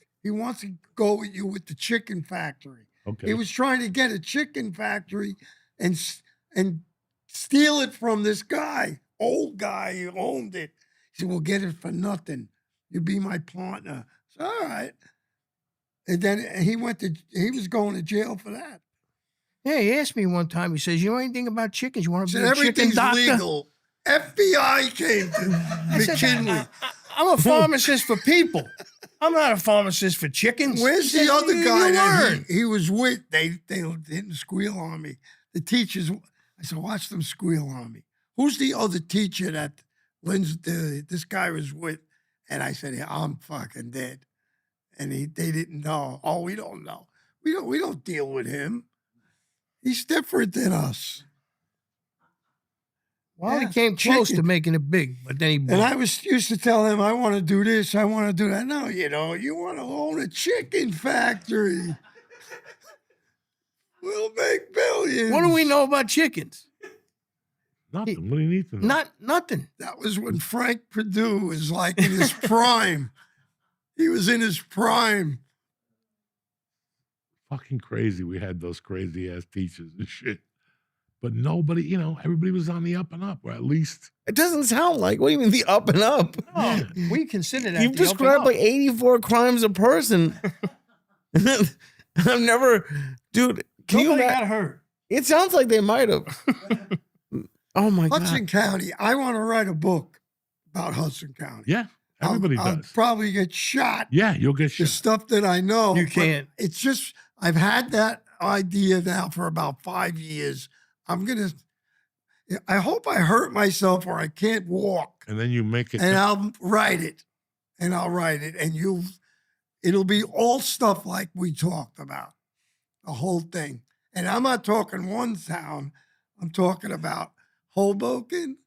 go with you with the chicken factory. Okay. He was trying to get a chicken factory and steal it from this guy, old guy who owned it. He said, "We'll get it for nothing. You be my partner." So, all right. And then he was going to jail for that. Yeah, he asked me one time. He says, "You know anything about chickens? You want to Said be a chicken everything's doctor?" legal. FBI came to McKinley. I'm a pharmacist for people. I'm not a pharmacist for chickens. Where's He the said, other "You guy that learn." he was with? They didn't squeal on me. The teachers, I said, watch them squeal on me. Who's the other teacher that this guy was with? And I said, yeah, I'm fucking dead. And they didn't know. Oh, we don't know. We don't deal with him. He's different than us. Well, Yeah, he came close chicken. to making it big, but then he blew. And I used to tell him, I want to do this, I want to do that. No, you want to own a chicken factory. We'll make billions. What do we know about chickens? Nothing. What do you need to know? Nothing. That was when Frank Perdue was like in his prime. He was in his prime. Fucking crazy. We had those crazy ass teachers and shit. But nobody, you know, everybody was on the up and up, or at least. It doesn't sound like. What do you mean the up and up? No, we consider that. You've the up and described up. like 84 crimes a person. I've never, dude. Can you Nobody imagine? got hurt. It sounds like they might have. Oh my Hudson god! County. I want to write a book about Hudson County. Yeah, everybody I'll does. probably get shot. Yeah, you'll get The shit. You stuff that I know. You but can't. It's just, I've had that idea now for about 5 years. I hope I hurt myself or I can't walk. And then you make it. And I'll write it. And it'll be all stuff like we talked about. The whole thing. And I'm not talking one town. I'm talking about Hoboken.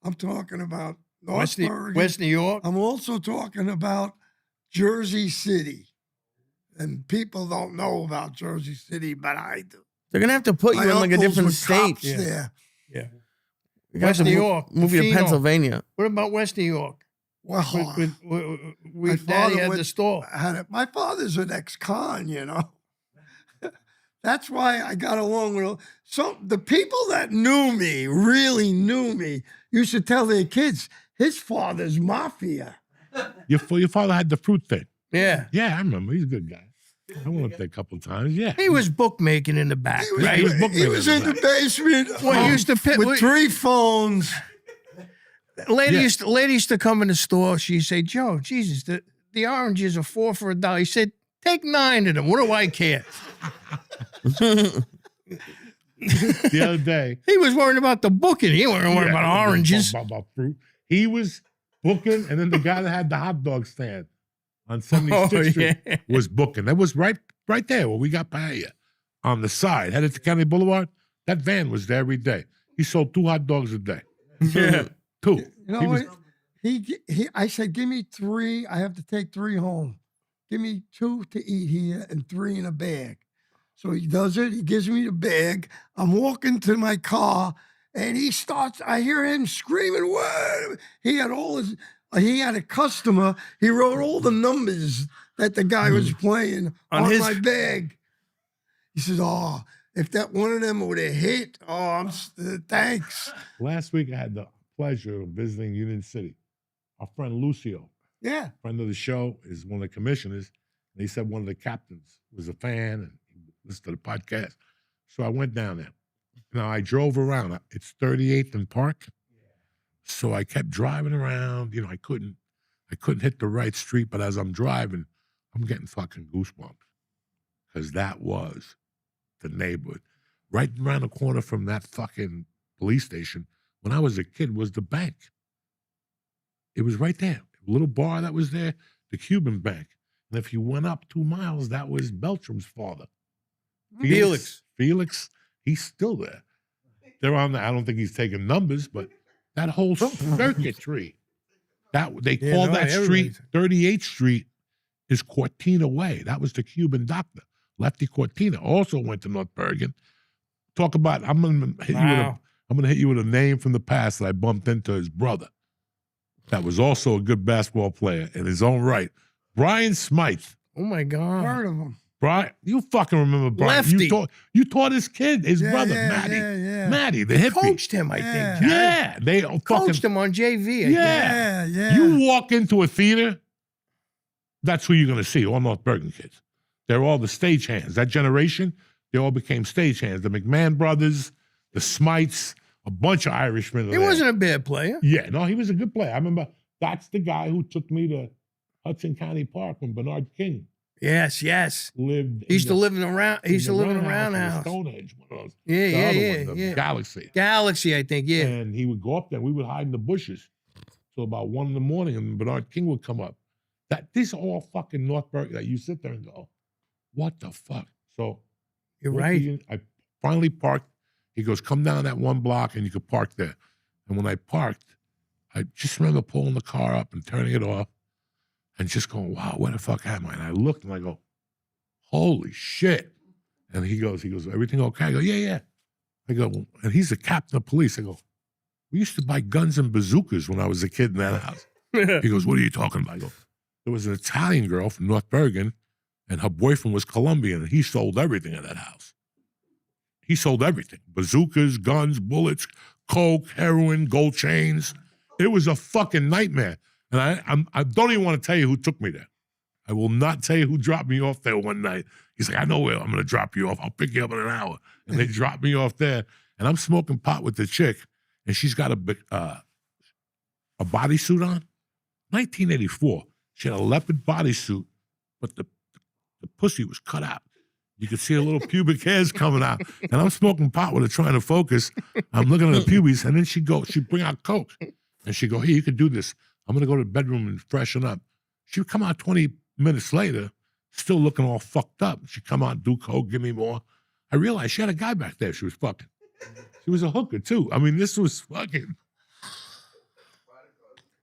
I'm talking about West New York. I'm also talking about Jersey City. And people don't know about Jersey City, but I do. They're going to have to put you in like a different state. Yeah. West New York. Move you to Pennsylvania. What about West New York? Well, Daddy had the store. My father's an ex-con, you know. That's why I got along with the people that knew me, really knew me, used to tell their kids, his father's mafia. Your father had the fruit thing. Yeah. Yeah, I remember. He's a good guy. I went up there a couple of times. Yeah. He was bookmaking in the back, right? He was in the basement with 3 phones. Lady used to come in the store. She'd say, Joe, Jesus, the oranges are 4 for $1. He said, take 9 of them. What do I care? The other day. He was worried about the booking. He wasn't worried about oranges. About fruit. He was booking, and then the guy that had the hot dog stand on 76th Street was booking. That was right there where we got Bahia on the side, headed to County Boulevard. That van was there every day. He sold 2 hot dogs a day. Yeah. 2. You know what? I said, give me 3. I have to take 3 home. Give me 2 to eat here and 3 in a bag. So he does it. He gives me the bag. I'm walking to my car, and I hear him screaming, what? He had a customer. He wrote all the numbers that the guy was playing on my bag. He says, oh, if that one of them would have hit, thanks. Last week, I had the pleasure of visiting Union City. Our friend Lucio, friend of the show, is one of the commissioners. And he said one of the captains was a fan and he listened to the podcast. So I went down there. Now, I drove around. It's 38th and Park. So I kept driving around. You know, I couldn't hit the right street, but as I'm driving, I'm getting fucking goosebumps because that was the neighborhood. Right around the corner from that fucking police station, when I was a kid, was the bank. It was right there. A little bar that was there, the Cuban bank. And if you went up 2 miles, that was Beltram's father. Felix, he's still there. They're on I don't think he's taking numbers, but that whole circuitry, they call that street 38th Street is Cortina Way. That was the Cuban doctor. Lefty Cortina also went to North Bergen. Talk about, I'm gonna hit you with a name from the past that I bumped into his brother. That was also a good basketball player in his own right. Brian Smythe. Oh my God. Heard of him. Brian, you fucking remember Brian. Lefty. You taught his kid, his brother, Matty. Matty, the hippie. Coached him, I think. Yeah. They coached him on JV, I think. You walk into a theater, that's who you're going to see, all North Bergen kids. They're all the stagehands. That generation, they all became stagehands. The McMahon brothers, the Smythes, a bunch of Irishmen. He wasn't a bad player. Yeah, no, he was a good player. I remember that's the guy who took me to Hudson County Park when Bernard King Yes. lived. He used to live in a roundhouse. Stonehenge, one of those. Yeah. Galaxy, I think, yeah. And he would go up there. We would hide in the bushes till about 1 in the morning, and Bernard King would come up. These are all fucking North Bergen that you sit there and go, what the fuck? So you're right. I finally parked. He goes, come down that 1 block and you could park there. And when I parked, I just remember pulling the car up and turning it off and just going, wow, where the fuck am I? And I looked and I go, holy shit. And he goes, everything okay? I go, yeah. I go, and he's the captain of police. I go, we used to buy guns and bazookas when I was a kid in that house. He goes, what are you talking about? I go, there was an Italian girl from North Bergen and her boyfriend was Colombian and he sold everything in that house. He sold everything. Bazookas, guns, bullets, coke, heroin, gold chains. It was a fucking nightmare. And I don't even want to tell you who took me there. I will not tell you who dropped me off there one night. He's like, I know where I'm going to drop you off. I'll pick you up in an hour. And they dropped me off there. And I'm smoking pot with the chick. And she's got a bodysuit on. 1984. She had a leopard bodysuit, but the pussy was cut out. You could see a little pubic hairs coming out. And I'm smoking pot with her trying to focus. I'm looking at the pubes, and then she'd bring out Coke. And she'd go, "Here, you could do this. I'm going to go to the bedroom and freshen up." She would come out 20 minutes later, still looking all fucked up. She'd come out, do Coke, give me more. I realized she had a guy back there she was fucking. She was a hooker, too. I mean, this was fucking...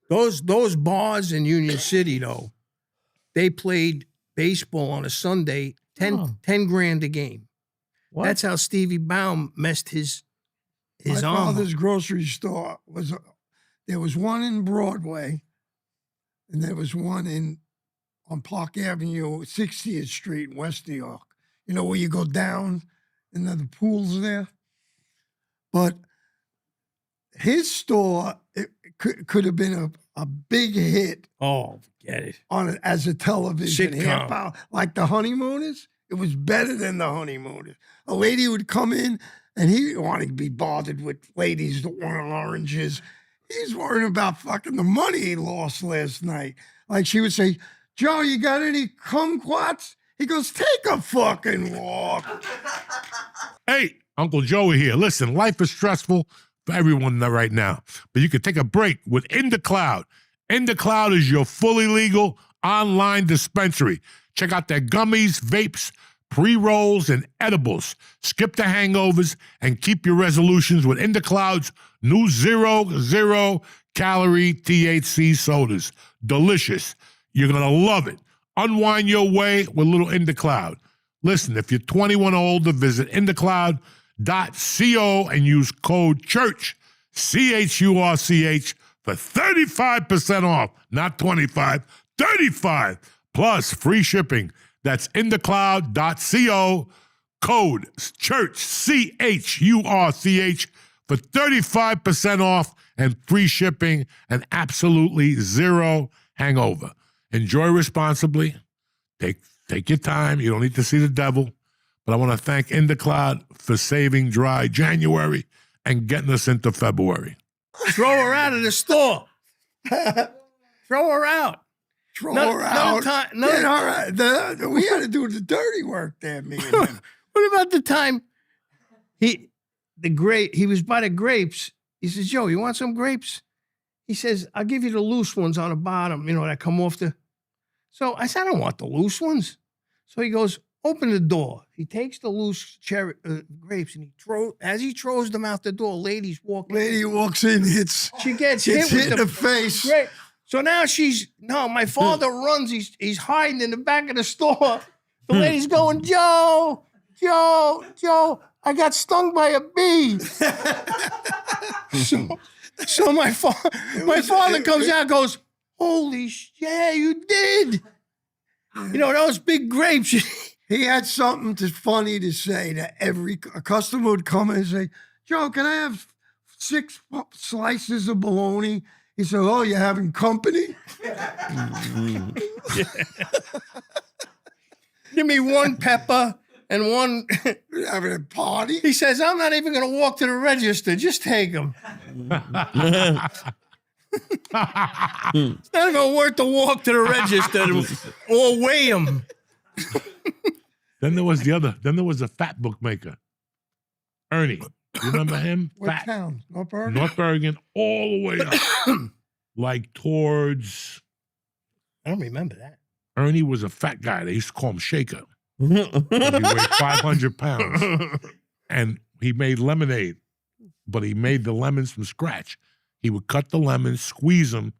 Those bars in Union City, though, they played baseball on a Sunday, 10 grand a game. What? That's how Stevie Baum messed his My arm. father's grocery store there was one in Broadway, and there was one on Park Avenue, 60th Street in West New York. You know, where you go down and then the pool's there. But his store could have been a big hit Oh, forget it. on it as a television Sitcom. half hour, like the Honeymooners. It was better than the Honeymooners. A lady would come in, and he didn't want to be bothered with ladies that wanted oranges. He's worrying about fucking the money he lost last night. Like she would say, "Joe, you got any kumquats?" He goes, "Take a fucking walk." Hey, Uncle Joey here. Listen, life is stressful for everyone right now, but you can take a break with In the Cloud. In the Cloud is your fully legal online dispensary. Check out their gummies, vapes, pre-rolls, and edibles. Skip the hangovers and keep your resolutions with In the Cloud's new 0 calorie THC sodas. Delicious. You're going to love it. Unwind your way with little In the Cloud. Listen, if you're 21 or older, visit inthecloud.co and use code CHURCH, CHURCH, for 35% off. Not 25, 35, plus free shipping. That's inthecloud.co, code CHURCH, CHURCH, for 35% off and free shipping and absolutely zero hangover. Enjoy responsibly. Take your time. You don't need to see the devil. But I want to thank In the Cloud for saving dry January and getting us into February. Throw her out of the store. Throw her out. Throw No- her no out. time- no- Get her out. We had to do the dirty work there, me and him. What about the time he was by the grapes? He says, "Joe, you want some grapes?" He says, "I'll give you the loose ones on the bottom, that come off the..." So I said, "I don't want the loose ones." So he goes, "Open the door." He takes the loose grapes and as he throws them out the door, ladies walk in. Lady walks in, She gets gets hit hit with in the face. grape. So now my father runs. He's hiding in the back of the store. The lady's going, Joe, I got stung by a bee." So my father comes out and goes, "Holy shit, yeah, you did." Those big grapes. He had something funny to say that a customer would come in and say, "Joe, can I have 6 slices of bologna?" He said, "Oh, you're having company?" Give me 1 pepper and 1. You're having a party? He says, "I'm not even going to walk to the register. Just take them." It's not even worth the walk to the register or weigh them. Then there was the fat bookmaker, Ernie. You remember him? What Fat. town? North Bergen? North Bergen, all the way up, like towards. I don't remember that. Ernie was a fat guy. They used to call him Shaker. He weighed 500 pounds. And he made lemonade, but he made the lemons from scratch. He would cut the lemons, squeeze them,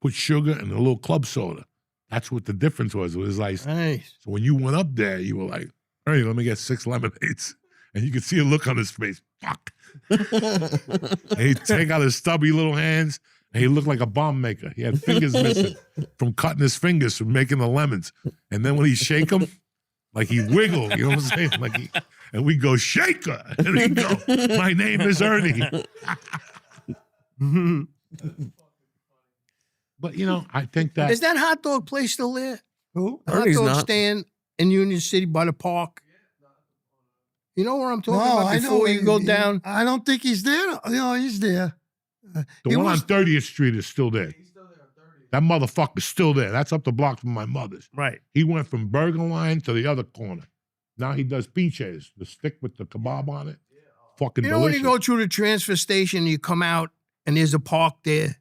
put sugar and a little club soda. That's what the difference was. It was like, Nice. so when you went up there, you were like, Ernie, let me get 6 lemonades. And you could see a look on his face. Fuck. And he'd take out his stubby little hands, and he looked like a bomb maker. He had fingers missing from cutting his fingers from making the lemons. And then when he shake them, like he wiggle, you know what I'm saying? And we go, Shaker. And he go, my name is Ernie. But, I think that. Is that hot dog place still there? Who? The hot Ernie's dog not. stand in Union City by the park. You know where I'm talking about? I know. Before you go down. I don't think he's there. No, he's there. The He one was- on 30th Street is still there. That motherfucker's still there. That's up the block from my mother's. Right. He went from Bergen Line to the other corner. Now he does pinches, the stick with the kebab on it. Fucking You know when delicious. you go through the transfer station, you come out and there's a park there.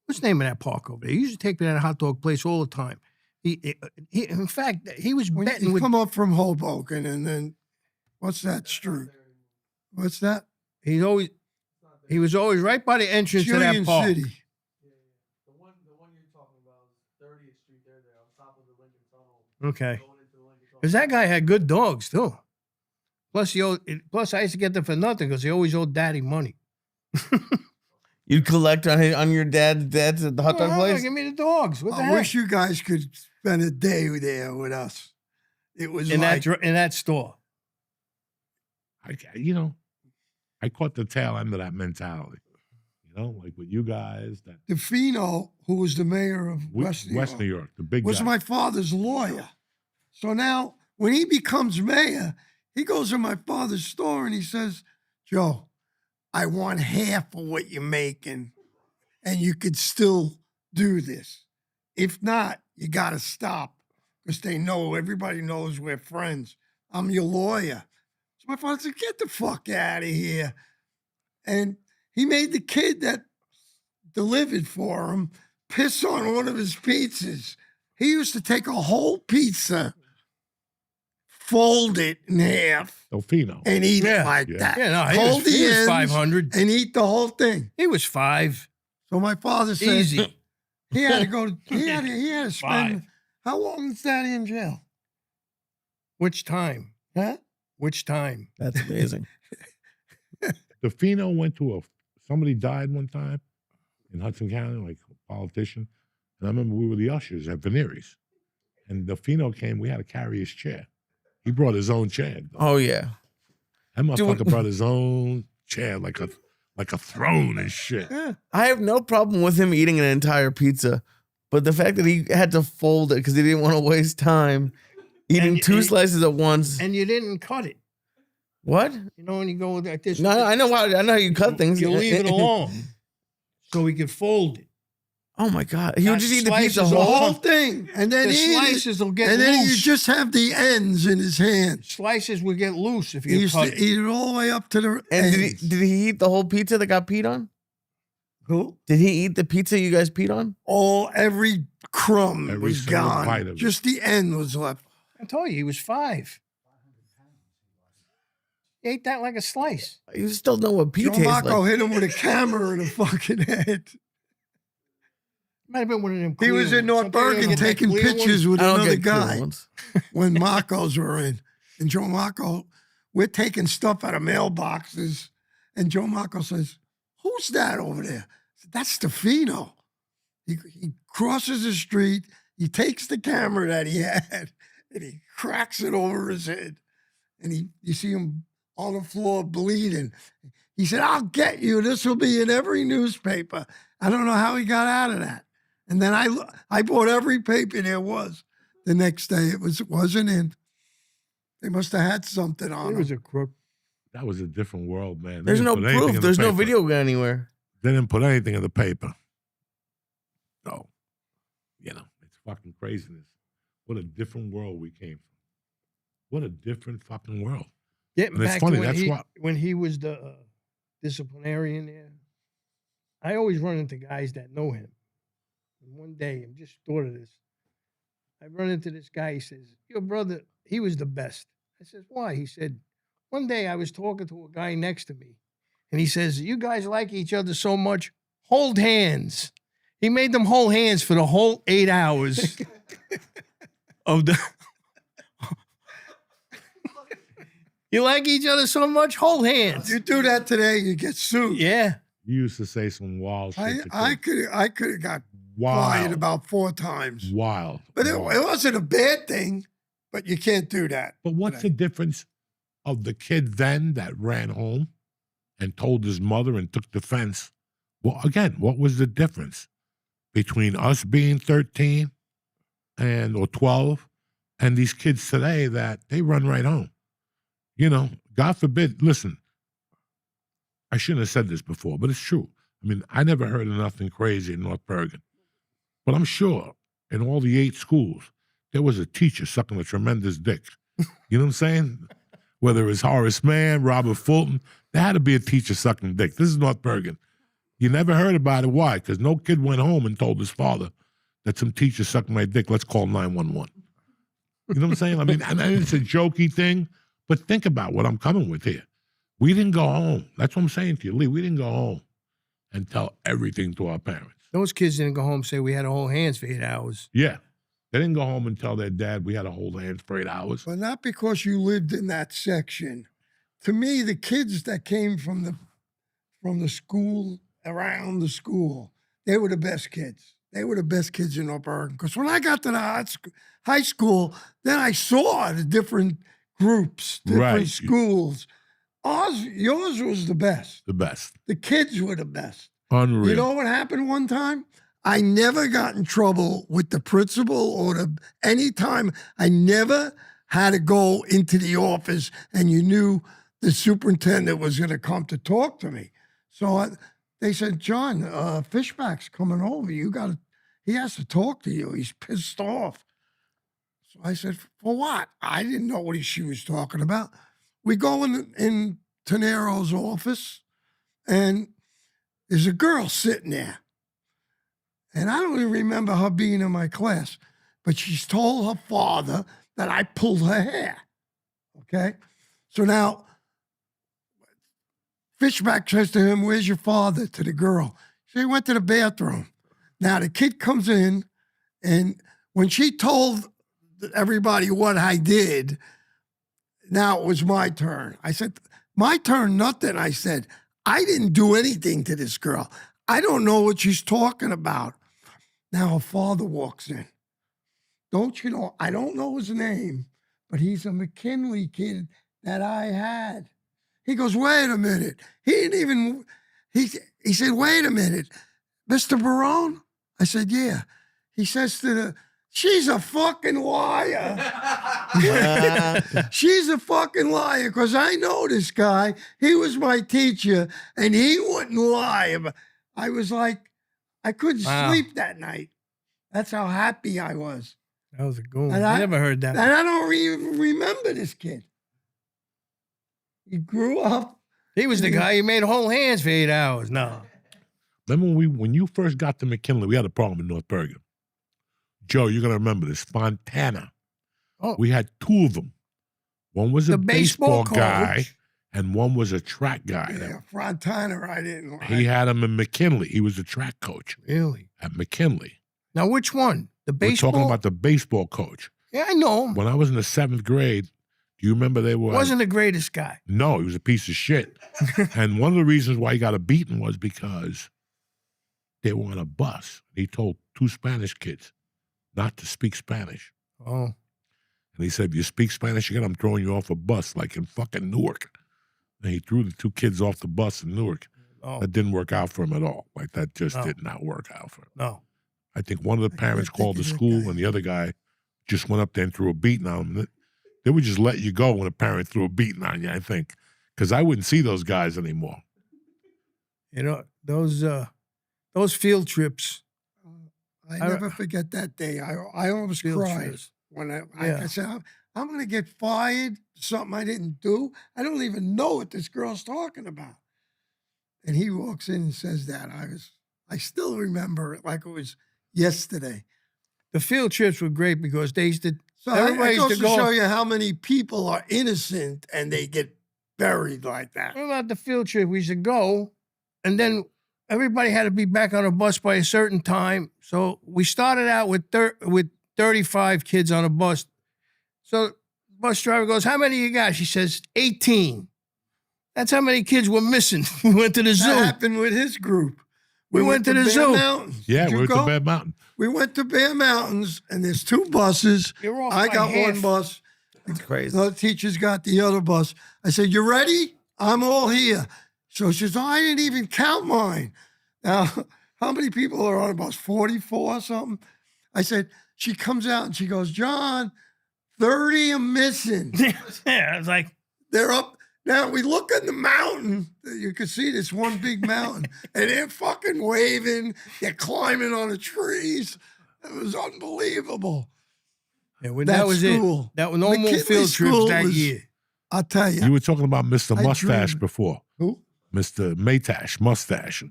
What's the name of that park over there? He used to take me to that hot dog place all the time. He in fact, he was When betting you with. come up from Hoboken and then, what's that street? What's that? He was always right by the entrance to that Julian park. City. The one you're talking about is 30th Street there on top of the Lincoln Tunnel. Okay. Because that guy had good dogs too. Plus, plus I used to get them for nothing because he always owed daddy money. You'd collect on your dad's at the hot dog Well, place? give me the dogs. What the I heck? wish you guys could spend a day there with us. It was in like, that store. I caught the tail end of that mentality. Like with you guys, that DeFino, who was the mayor of West New York, the big was guy. my father's lawyer. So now when he becomes mayor, he goes to my father's store and he says, Joe, I want half of what you're making and you could still do this. If not, you got to stop because everybody knows we're friends. I'm your lawyer. So my father said, get the fuck out of here. And he made the kid that delivered for him piss on one of his pizzas. He used to take a whole pizza, fold it in half, Delfino. and eat Yeah. it like Yeah. that. Yeah, no, Hold he the was ends 500. and eat the whole thing. He was 5. So my father said Easy. he had to go. He had to spend. 5. How long was Daddy in jail? Which time? Huh? Which time? That's amazing. Delfino went to somebody died one time in Hudson County, like a politician. And I remember we were the ushers at Veneris. And Delfino came, we had to carry his chair. He brought his own chair. Oh, yeah. That motherfucker brought his own chair like a throne and shit. Yeah. I have no problem with him eating an entire pizza, but the fact that he had to fold it because he didn't want to waste time eating two slices at once. And you didn't cut it. What? You know, when you go like this. No, I know how you cut things. You leave it alone so he could fold it. Oh my God. He would just eat the pizza The whole. whole thing, and then The eat slices it, will get and then you loose. just have the ends in his hand. Slices would get loose if He you used cut to it. eat it all the way up to the And ends. did he eat the whole pizza that got peed on? Who? Did he eat the pizza you guys peed on? Every crumb Every was single gone. bite of it. Just the end was left. I told you, he was 5. He ate that like a slice. You still know what pee Joe tastes Marco like. hit him with a camera in the fucking head. Might have been one of them. He was in North Bergen taking pictures with I don't another get clear guy ones. when Marcos were in. And Joe Marco, we're taking stuff out of mailboxes. And Joe Marco says, who's that over there? I said, that's Stefano. He crosses the street. He takes the camera that he had and he cracks it over his head. And you see him on the floor bleeding. He said, I'll get you. This will be in every newspaper. I don't know how he got out of that. And then I bought every paper there was. The next day it wasn't in. They must have had something on He him. was a crook. That was a different world, man. They There's didn't no put anything proof. in the There's no paper. video anywhere. They didn't put anything in the paper. So, it's fucking craziness. What a different world we came from. What a different fucking world. Getting And it's back funny, to that's when he was the disciplinarian there, I always run into guys that know him. And one day, I just thought of this. I run into this guy. He says, your brother, he was the best. I says, why? He said, one day I was talking to a guy next to me, and he says, you guys like each other so much, hold hands. He made them hold hands for the whole 8 hours of the... You like each other so much, hold hands. You do that today, you get sued. Yeah. You used to say some wild shit. I could have got fired wild. about 4 times. Wild. But it wild. wasn't a bad thing, but you can't do that. But what's the difference of the kid then that ran home and told his mother and took defense? Well, again, what was the difference between us being 13 or 12 and these kids today that they run right home? God forbid, listen, I shouldn't have said this before, but it's true. I mean, I never heard of nothing crazy in North Bergen. But I'm sure in all the 8 schools, there was a teacher sucking a tremendous dick You know what I'm saying? Whether it was Horace Mann, Robert Fulton, there had to be a teacher sucking dick. This is North Bergen. You never heard about it. Why? Because no kid went home and told his father that some teacher sucked my dick. Let's call 911. You know what I'm saying? I mean, and it's a jokey thing, but think about what I'm coming with here. We didn't go home. That's what I'm saying to you, Lee. We didn't go home and tell everything to our parents. Those kids didn't go home and say we had to hold hands for 8 hours. Yeah. They didn't go home and tell their dad we had to hold hands for 8 hours. But not because you lived in that section. To me, the kids that came from the school, around the school, they were the best kids. They were the best kids in North Bergen. Because when I got to the high school, then I saw the different groups, different schools. Yours was the best. The best. The kids were the best. Unreal. You know what happened one time? I never got in trouble with the principal or any time. I never had to go into the office and you knew the superintendent was going to come to talk to me. So they said, John, Fishback's coming over. He has to talk to you. He's pissed off. So I said, for what? I didn't know what she was talking about. We go in Tenero's office and there's a girl sitting there. And I don't even remember her being in my class, but she's told her father that I pulled her hair. Okay? So now, Fishback says to him, where's your father? To the girl. She went to the bathroom. Now the kid comes in, and when she told everybody what I did, now it was my turn. I said, my turn, nothing. I said, I didn't do anything to this girl. I don't know what she's talking about. Now her father walks in. Don't you know, I don't know his name, but he's a McKinley kid that I had. He goes, wait a minute. He didn't even, he said, wait a minute. Mr. Barone? I said, yeah. He says she's a fucking liar. She's a fucking liar because I know this guy. He was my teacher and he wouldn't lie. I was like, I couldn't sleep that night. That's how happy I was. That was a good one. I never heard that. And I don't even remember this kid. He grew up. He was the guy who made whole hands for 8 hours. No. Remember when you first got to McKinley, we had a problem in North Bergen. Joe, you're going to remember this. Fontana. Oh. We had two of them. One was a baseball guy, coach. and one was a track guy. Yeah, Fontana, I didn't like. He had him in McKinley. He was a track coach. Really? At McKinley. Now, which one? The baseball? We're talking about the baseball coach. Yeah, I know him. When I was in the 7th grade, do you remember they were... Wasn't the greatest guy. No, he was a piece of shit. And one of the reasons why he got a beating was because they were on a bus. He told 2 Spanish kids not to speak Spanish. Oh. And he said, if you speak Spanish again, I'm throwing you off a bus like in fucking Newark. And he threw the 2 kids off the bus in Newark. Oh. That didn't work out for him at all. Like that just did not work out for him. No. I think one of the parents called the school and the other guy just went up there and threw a beating on him. They would just let you go when a parent threw a beating on you, I think. Because I wouldn't see those guys anymore. You know, those field trips. I never forget that day. I almost cried when I said, I'm going to get fired for something I didn't do. I don't even know what this girl's talking about. And he walks in and says that. I still remember it like it was yesterday. The field trips were great because they used to. So it goes to show you how many people are innocent and they get buried like that. What about the field trip? We used to go, and then everybody had to be back on a bus by a certain time. So we started out with 35 kids on a bus. So the bus driver goes, how many you got? She says, 18. That's how many kids were missing. We went to the zoo. That happened with his group. We went to the zoo. Mountains. Yeah, Did we you went to Bear Mountain. We went to Bear Mountains, and there's 2 buses. I got one bus. It's crazy. The teacher's got the other bus. I said, you ready? I'm all here. So she says, I didn't even count mine. Now, how many people are on a bus? 44 or something? I said, she comes out and she goes, John, 30 are missing. Yeah, I was like, they're up. Now, we look at the mountain. You can see this one big mountain. And they're fucking waving. They're climbing on the trees. It was unbelievable. that was school. it. That was no more McKinley field trips School that was- year. I'll tell you. You were talking about Mr. I Mustache dreamed- before. Who? Mr. Maytash, Mustache.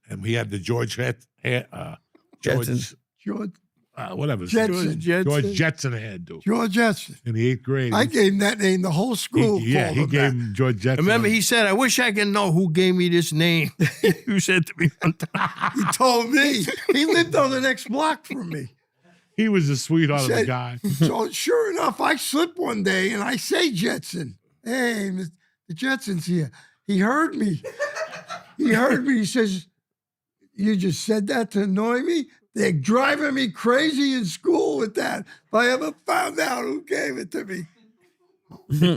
And we had the George Jetsons. George whatever. Jetson. George Jetson hairdo. George Jetson. In the 8th grade. I gave him that name. The whole school he called him gave that. him George Jetson. Remember, he said, "I wish I could know who gave me this name." You said to me one time. He told me. He lived on the next block from me. He was a sweetheart of a Said- guy. So sure enough, I slip one day and I say Jetson. Hey, the Jetson's here. He heard me. He heard me. He says, "You just said that to annoy me? They're driving me crazy in school with that. If I ever found out who gave it to me,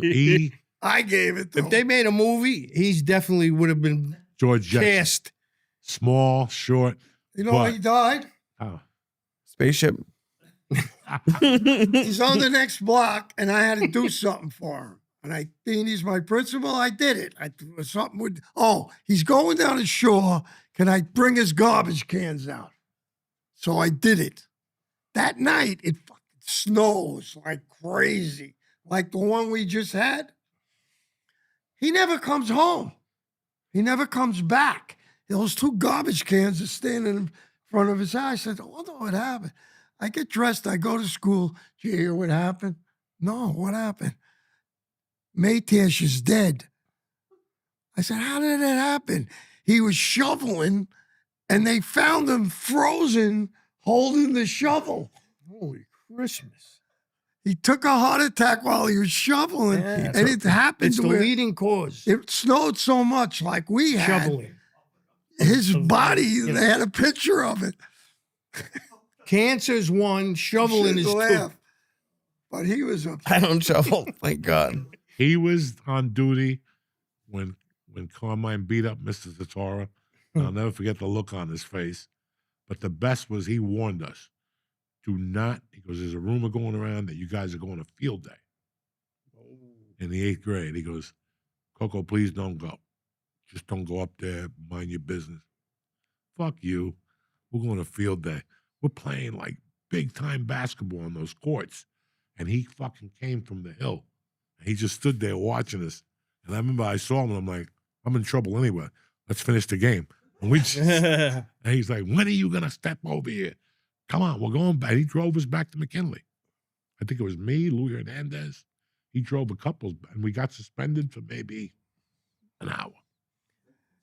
He, I gave it to If him." they made a movie, he's definitely would have been George Jetson. cast. Small, short. You know how he died? Oh. Spaceship. He's on the next block, and I had to do something for him. And being he's my principal, I did it. Something would. Oh, he's going down the shore. Can I bring his garbage cans out? So I did it. That night, it fucking snows like crazy, like the one we just had. He never comes home. He never comes back. Those 2 garbage cans are standing in front of his house. I said, "I wonder what happened." I get dressed. I go to school. Did you hear what happened? No, what happened? Maytash is dead. I said, "How did it happen?" He was shoveling, and they found him frozen holding the shovel. Holy Christmas! He took a heart attack while he was shoveling, Yeah. and it happened It's to the where leading cause. it snowed so much like we had. Shoveling. His body, they had a picture of it. Cancer's one, shoveling is Shouldn't two. laugh. But he was a I don't shovel. Thank God. He was on duty when Carmine beat up Mr. Zatora. I'll never forget the look on his face. But the best was he warned us, do not, he goes, "There's a rumor going around that you guys are going to field day in the 8th grade." He goes, "Coco, please don't go. Just don't go up there, mind your business." Fuck you. We're going to field day. We're playing like big time basketball on those courts. And he fucking came from the hill. And he just stood there watching us. And I remember I saw him and I'm like, "I'm in trouble anyway. Let's finish the game." And we just, and he's like, "When are you going to step over here? Come on, we're going back." He drove us back to McKinley. I think it was me, Louis Hernandez. He drove a couple, and we got suspended for maybe an hour.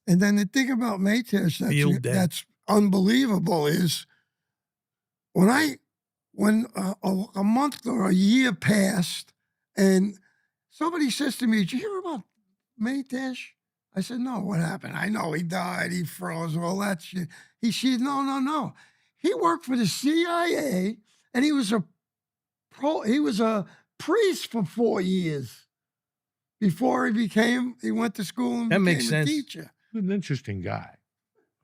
And then the thing about Maytash Field day. that's unbelievable is when a month or a year passed and somebody says to me, "Did you hear about Maytash?" I said, "No, what happened?" "I know he died, he froze, all that shit." He said, No. He worked for the CIA and he was a priest for 4 years before he went to school and That became makes a sense. teacher. An interesting guy.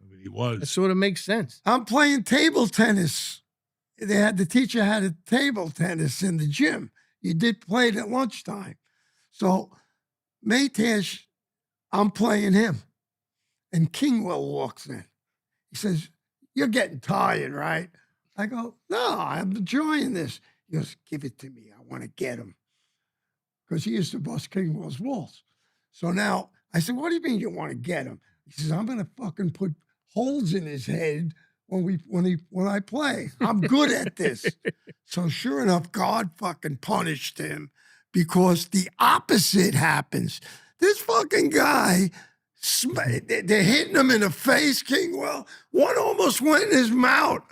I mean, he That was. sort of makes sense. I'm playing table tennis. The teacher had a table tennis in the gym. You did play it at lunchtime. So Maytash, I'm playing him. And Kingwell walks in. He says, "You're getting tired, right?" I go, "No, I'm enjoying this." He goes, "Give it to me. I want to get him." Because he used to bust Kingwell's balls. So now I said, "What do you mean you want to get him?" He says, "I'm going to fucking put holes in his head when I play. I'm good at this." So sure enough, God fucking punished him because the opposite happens. This fucking guy, they're hitting him in the face, Kingwell. One almost went in his mouth.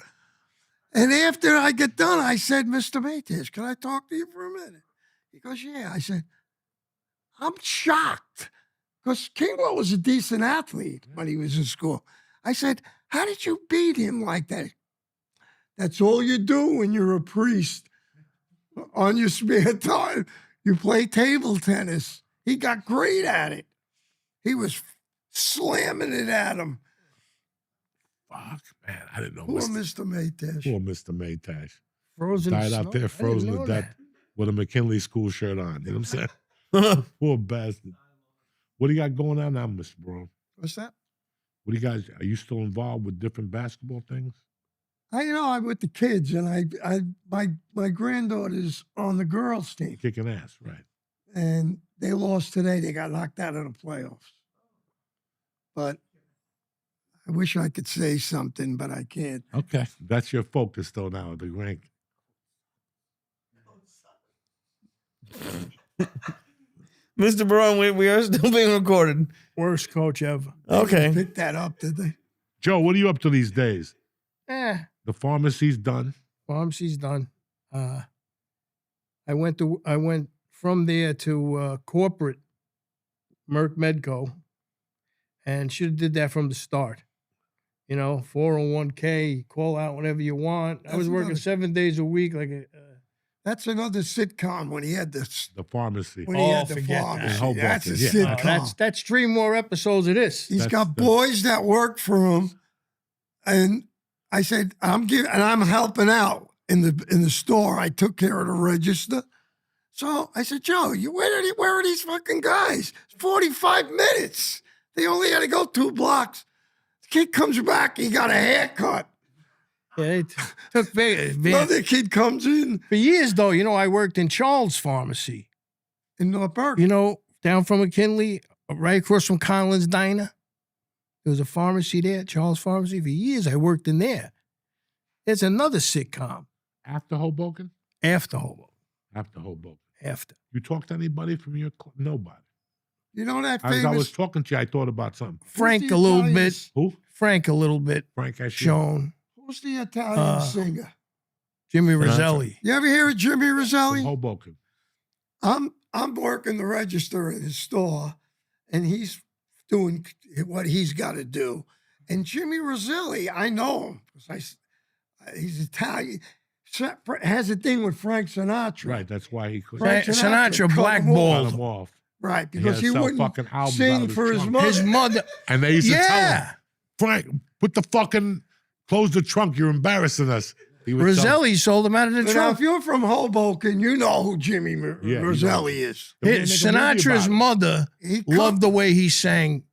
And after I get done, I said, "Mr. Maytash, can I talk to you for a minute?" He goes, "Yeah." I said, "I'm shocked." Because Kingwell was a decent athlete when he was in school. I said, "How did you beat him like that?" "That's all you do when you're a priest. On your spare time, you play table tennis." He got great at it. He was slamming it at him. Fuck, man. I didn't know. Poor Mr. Maytash. Poor Mr. Maytash. Frozen Died snow? out there I didn't frozen to know death that. with a McKinley school shirt on. You know what I'm saying? Poor bastard. What do you got going on now, Mr. Brown? What's that? What do you guys, are you still involved with different basketball things? I'm with the kids, and my granddaughter's on the girls' team, Kicking ass, right? and they lost today. They got knocked out of the playoffs. But I wish I could say something, but I can't. Okay, that's your focus though now. The rank. Mr. Barone, we are still being recorded. Worst coach ever. Okay. Pick that up, did they? Joe, what are you up to these days? The pharmacy's done. Pharmacy's done. I went from there to corporate Merck Medco, and should have did that from the start. 401k, call out whenever you want. I was working 7 days a week, That's another sitcom when he had this. The pharmacy. When he had the forget pharmacy. that. In That's a Hoboken, yeah. sitcom. that's 3 more episodes of this. He's That's- got boys that work for him, and I said I'm helping out in the store. I took care of the register, so I said, Joe, where are these fucking guys? It's 45 minutes. They only had to go 2 blocks. The kid comes back. He got a haircut. Yeah, they took Another kid comes in for years though. I worked in Charles Pharmacy. in North Berkeley. Down from McKinley, right across from Conlin's Diner. There was a pharmacy there, Charles Pharmacy. For years, I worked in there. There's another sitcom. After Hoboken? After Hobo. After Hoboken. After. You talk to anybody from your nobody? You know that As I famous was talking to you, I thought about something. Frank the a little Italian- bit. Who? Frank a little bit. Frank Ashley. Sean. Who's the Italian singer? Jimmy Sinatra. Roselli. You ever hear of Jimmy From Roselli? Hoboken. I'm working the register in his store, and he's doing what he's got to do. And Jimmy Roselli, I know him because he's Italian. Has a thing with Frank Sinatra, Right, that's why he couldn't Frank Sinatra cut him blackballed. cut him off. right? He Because had he to sell wouldn't fucking albums out sing of for his his trunk. mother. His mother. And they used to tell him, Yeah. Frank, put the fucking, close the trunk, you're embarrassing us. He would tell him. Roselli sold him out of the But now, trunk. if you're from Hoboken, you know who Jimmy Yeah, Roselli is. They made a movie Sinatra's about it. mother He loved the way he sang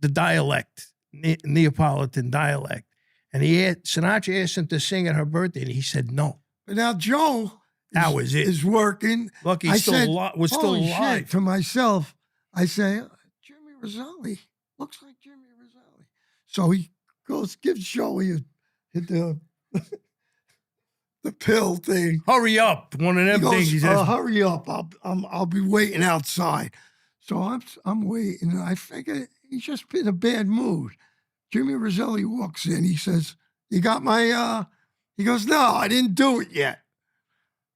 the dialect, Neapolitan dialect. And Sinatra asked him to sing at her birthday, and he said no. But now Joe That was it. is working. Lucky I he's said, was still "Holy alive. shit," to myself. I say, Jimmy Roselli looks like Jimmy Roselli. So he goes, gives Joey the pill thing. Hurry up. One of He them goes, things. He says, hurry up. I'll be waiting outside. So I'm waiting. And I figure he's just in a bad mood. Jimmy Roselli walks in. He says, you got my, he goes, no, I didn't do it yet.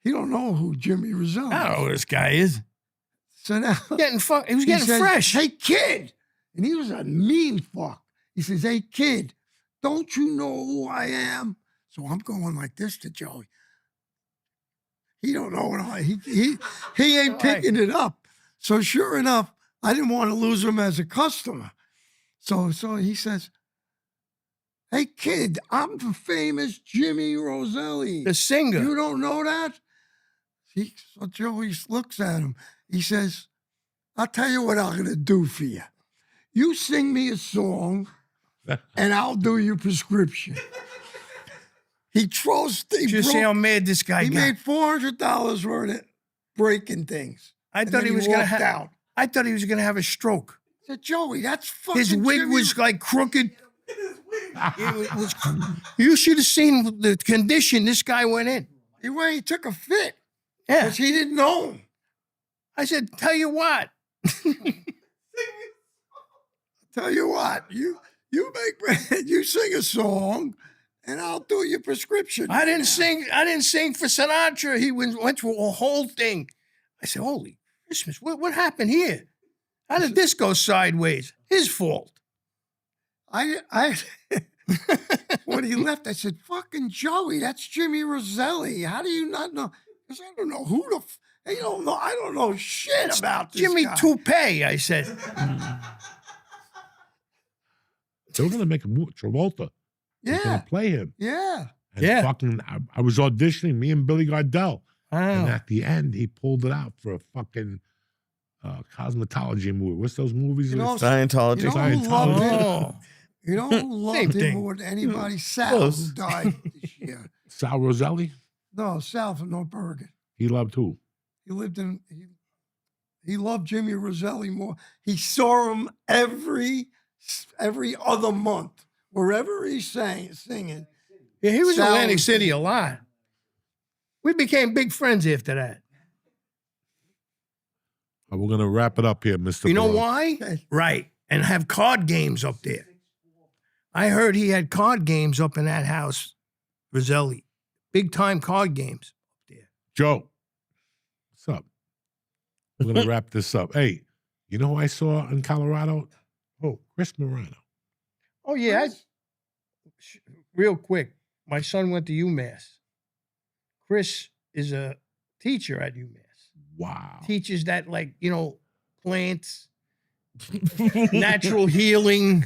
He don't know who Jimmy Roselli I don't know is. who this guy is. So now He was he getting says, fresh. hey, kid. And he was a mean fuck. He says, hey, kid, don't you know who I am? So I'm going like this to Joey. He don't know what he ain't picking it up. So sure enough, I didn't want to lose him as a customer. So he says, hey, kid, I'm the famous Jimmy Roselli. The singer. You don't know that? So Joey looks at him. He says, I'll tell you what I'm going to do for you. You sing me a song, and I'll do your prescription. He Just see how mad this guy He got. made $400 worth of breaking things. I And thought then he was going to walked have. out. I thought he was going to have a stroke. I said, Joey, that's fucking His wig Jimmy was like crooked. It was, you should have seen the condition this guy went in. He took a fit Yeah. because he didn't know him. I said, tell you what. Tell you what, you sing a song, and I'll do your prescription. I didn't sing for Sinatra. He went through a whole thing. I said, holy Christmas, what happened here? How did this go sideways? His fault. I when he left, I said, "Fucking Joey, that's Jimmy Roselli. How do you not know?" Because I don't know who the. I don't know shit about this Jimmy guy. Toupee, I said. They were going to make a movie. Travolta. They were going Yeah, to play him. yeah. And Yeah. fucking, I was auditioning, me and Billy Gardell. And Oh. at the end, he pulled it out for a fucking cosmetology movie. What's those movies? You know, Scientology. You know who loved him? Oh. You know who loved Same him thing. more than anybody? Sal, Close. who died this year. Sal Roselli, No, Sal from North Bergen. he loved who? He lived in. He loved Jimmy Roselli more. He saw him every other month, wherever he's singing. Yeah, he was in Sal Atlantic was- City a lot. We became big friends after that. We're going to wrap it up here, Mr. You know Barone. why? Okay. Right. And have card games up there. I heard he had card games up in that house, Roselli. Big time card games up there. Joe, what's up? We're going to wrap this up. Hey, you know who I saw in Colorado? Oh, Chris Morano. Oh, yeah. Real quick, my son went to UMass. Chris is a teacher at UMass. Wow. Teaches that, like, you know, plants, natural healing,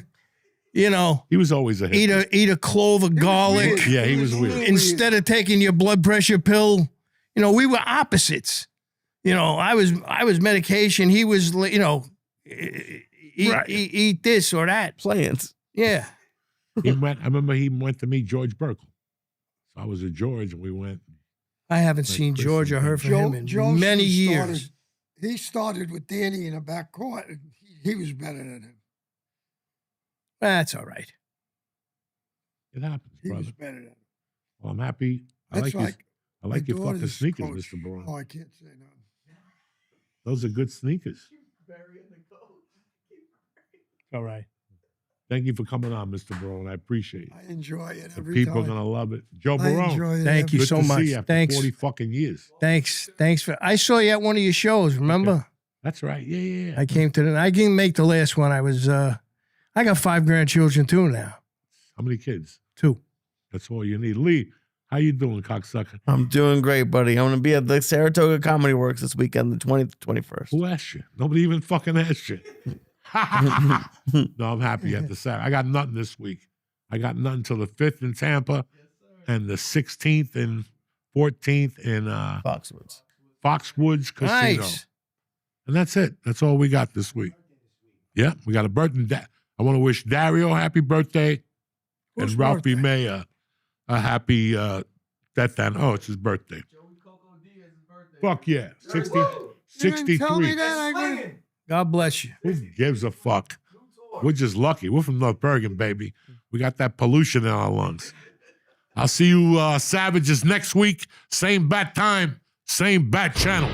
you know, He was always a hippie. eat a clove of garlic. weird. Yeah, he was weird. Instead of taking your blood pressure pill. You know, we were opposites. You know, I was medication. He was, you know, eat this or that. Plants. Yeah. I remember he went to meet George Burkle. So I was at George and we went. I haven't Like seen Chris George or and heard from Joe- him in Joe many started- years. He started with Danny in the back court, and he was better than him. That's all right. It happens, He brother. was better than him. Well, I'm happy. I That's like my your fucking daughter's sneakers, coach. Mr. Barone. Oh, I can't say no. Those are good sneakers. All right. Thank you for coming on, Mr. Barone. I appreciate it. I enjoy it The every people time. are gonna love it. Joe I Barone. enjoy it. Thank you Good so to much. see you after Thanks. 40 fucking years. Thanks for. I saw you at one of your shows. Remember? That's right. Yeah. I came to I didn't make the last one. I was. I got 5 grandchildren too now. How many kids? 2. That's all you need. Lee, how you doing, cocksucker? I'm doing great, buddy. I'm going to be at the Saratoga Comedy Works this weekend, the 20th, 21st. Who asked you? Nobody even fucking asked you. No, I'm happy at the set. I got nothing this week. I got nothing till the 5th in Tampa and the 16th and 14th in Foxwoods. Foxwoods Casino. Nice. And that's it. That's all we got this week. Yeah, we got a birthday. I want to wish Dario happy birthday Whose and Ralphie birthday? May a happy death and it's his birthday. Fuck yeah. 60, You didn't tell me 63. that. I would've- God bless you. Who gives a fuck? We're just lucky. We're from North Bergen, baby. We got that pollution in our lungs. I'll see you savages next week. Same bat time, same bat channel.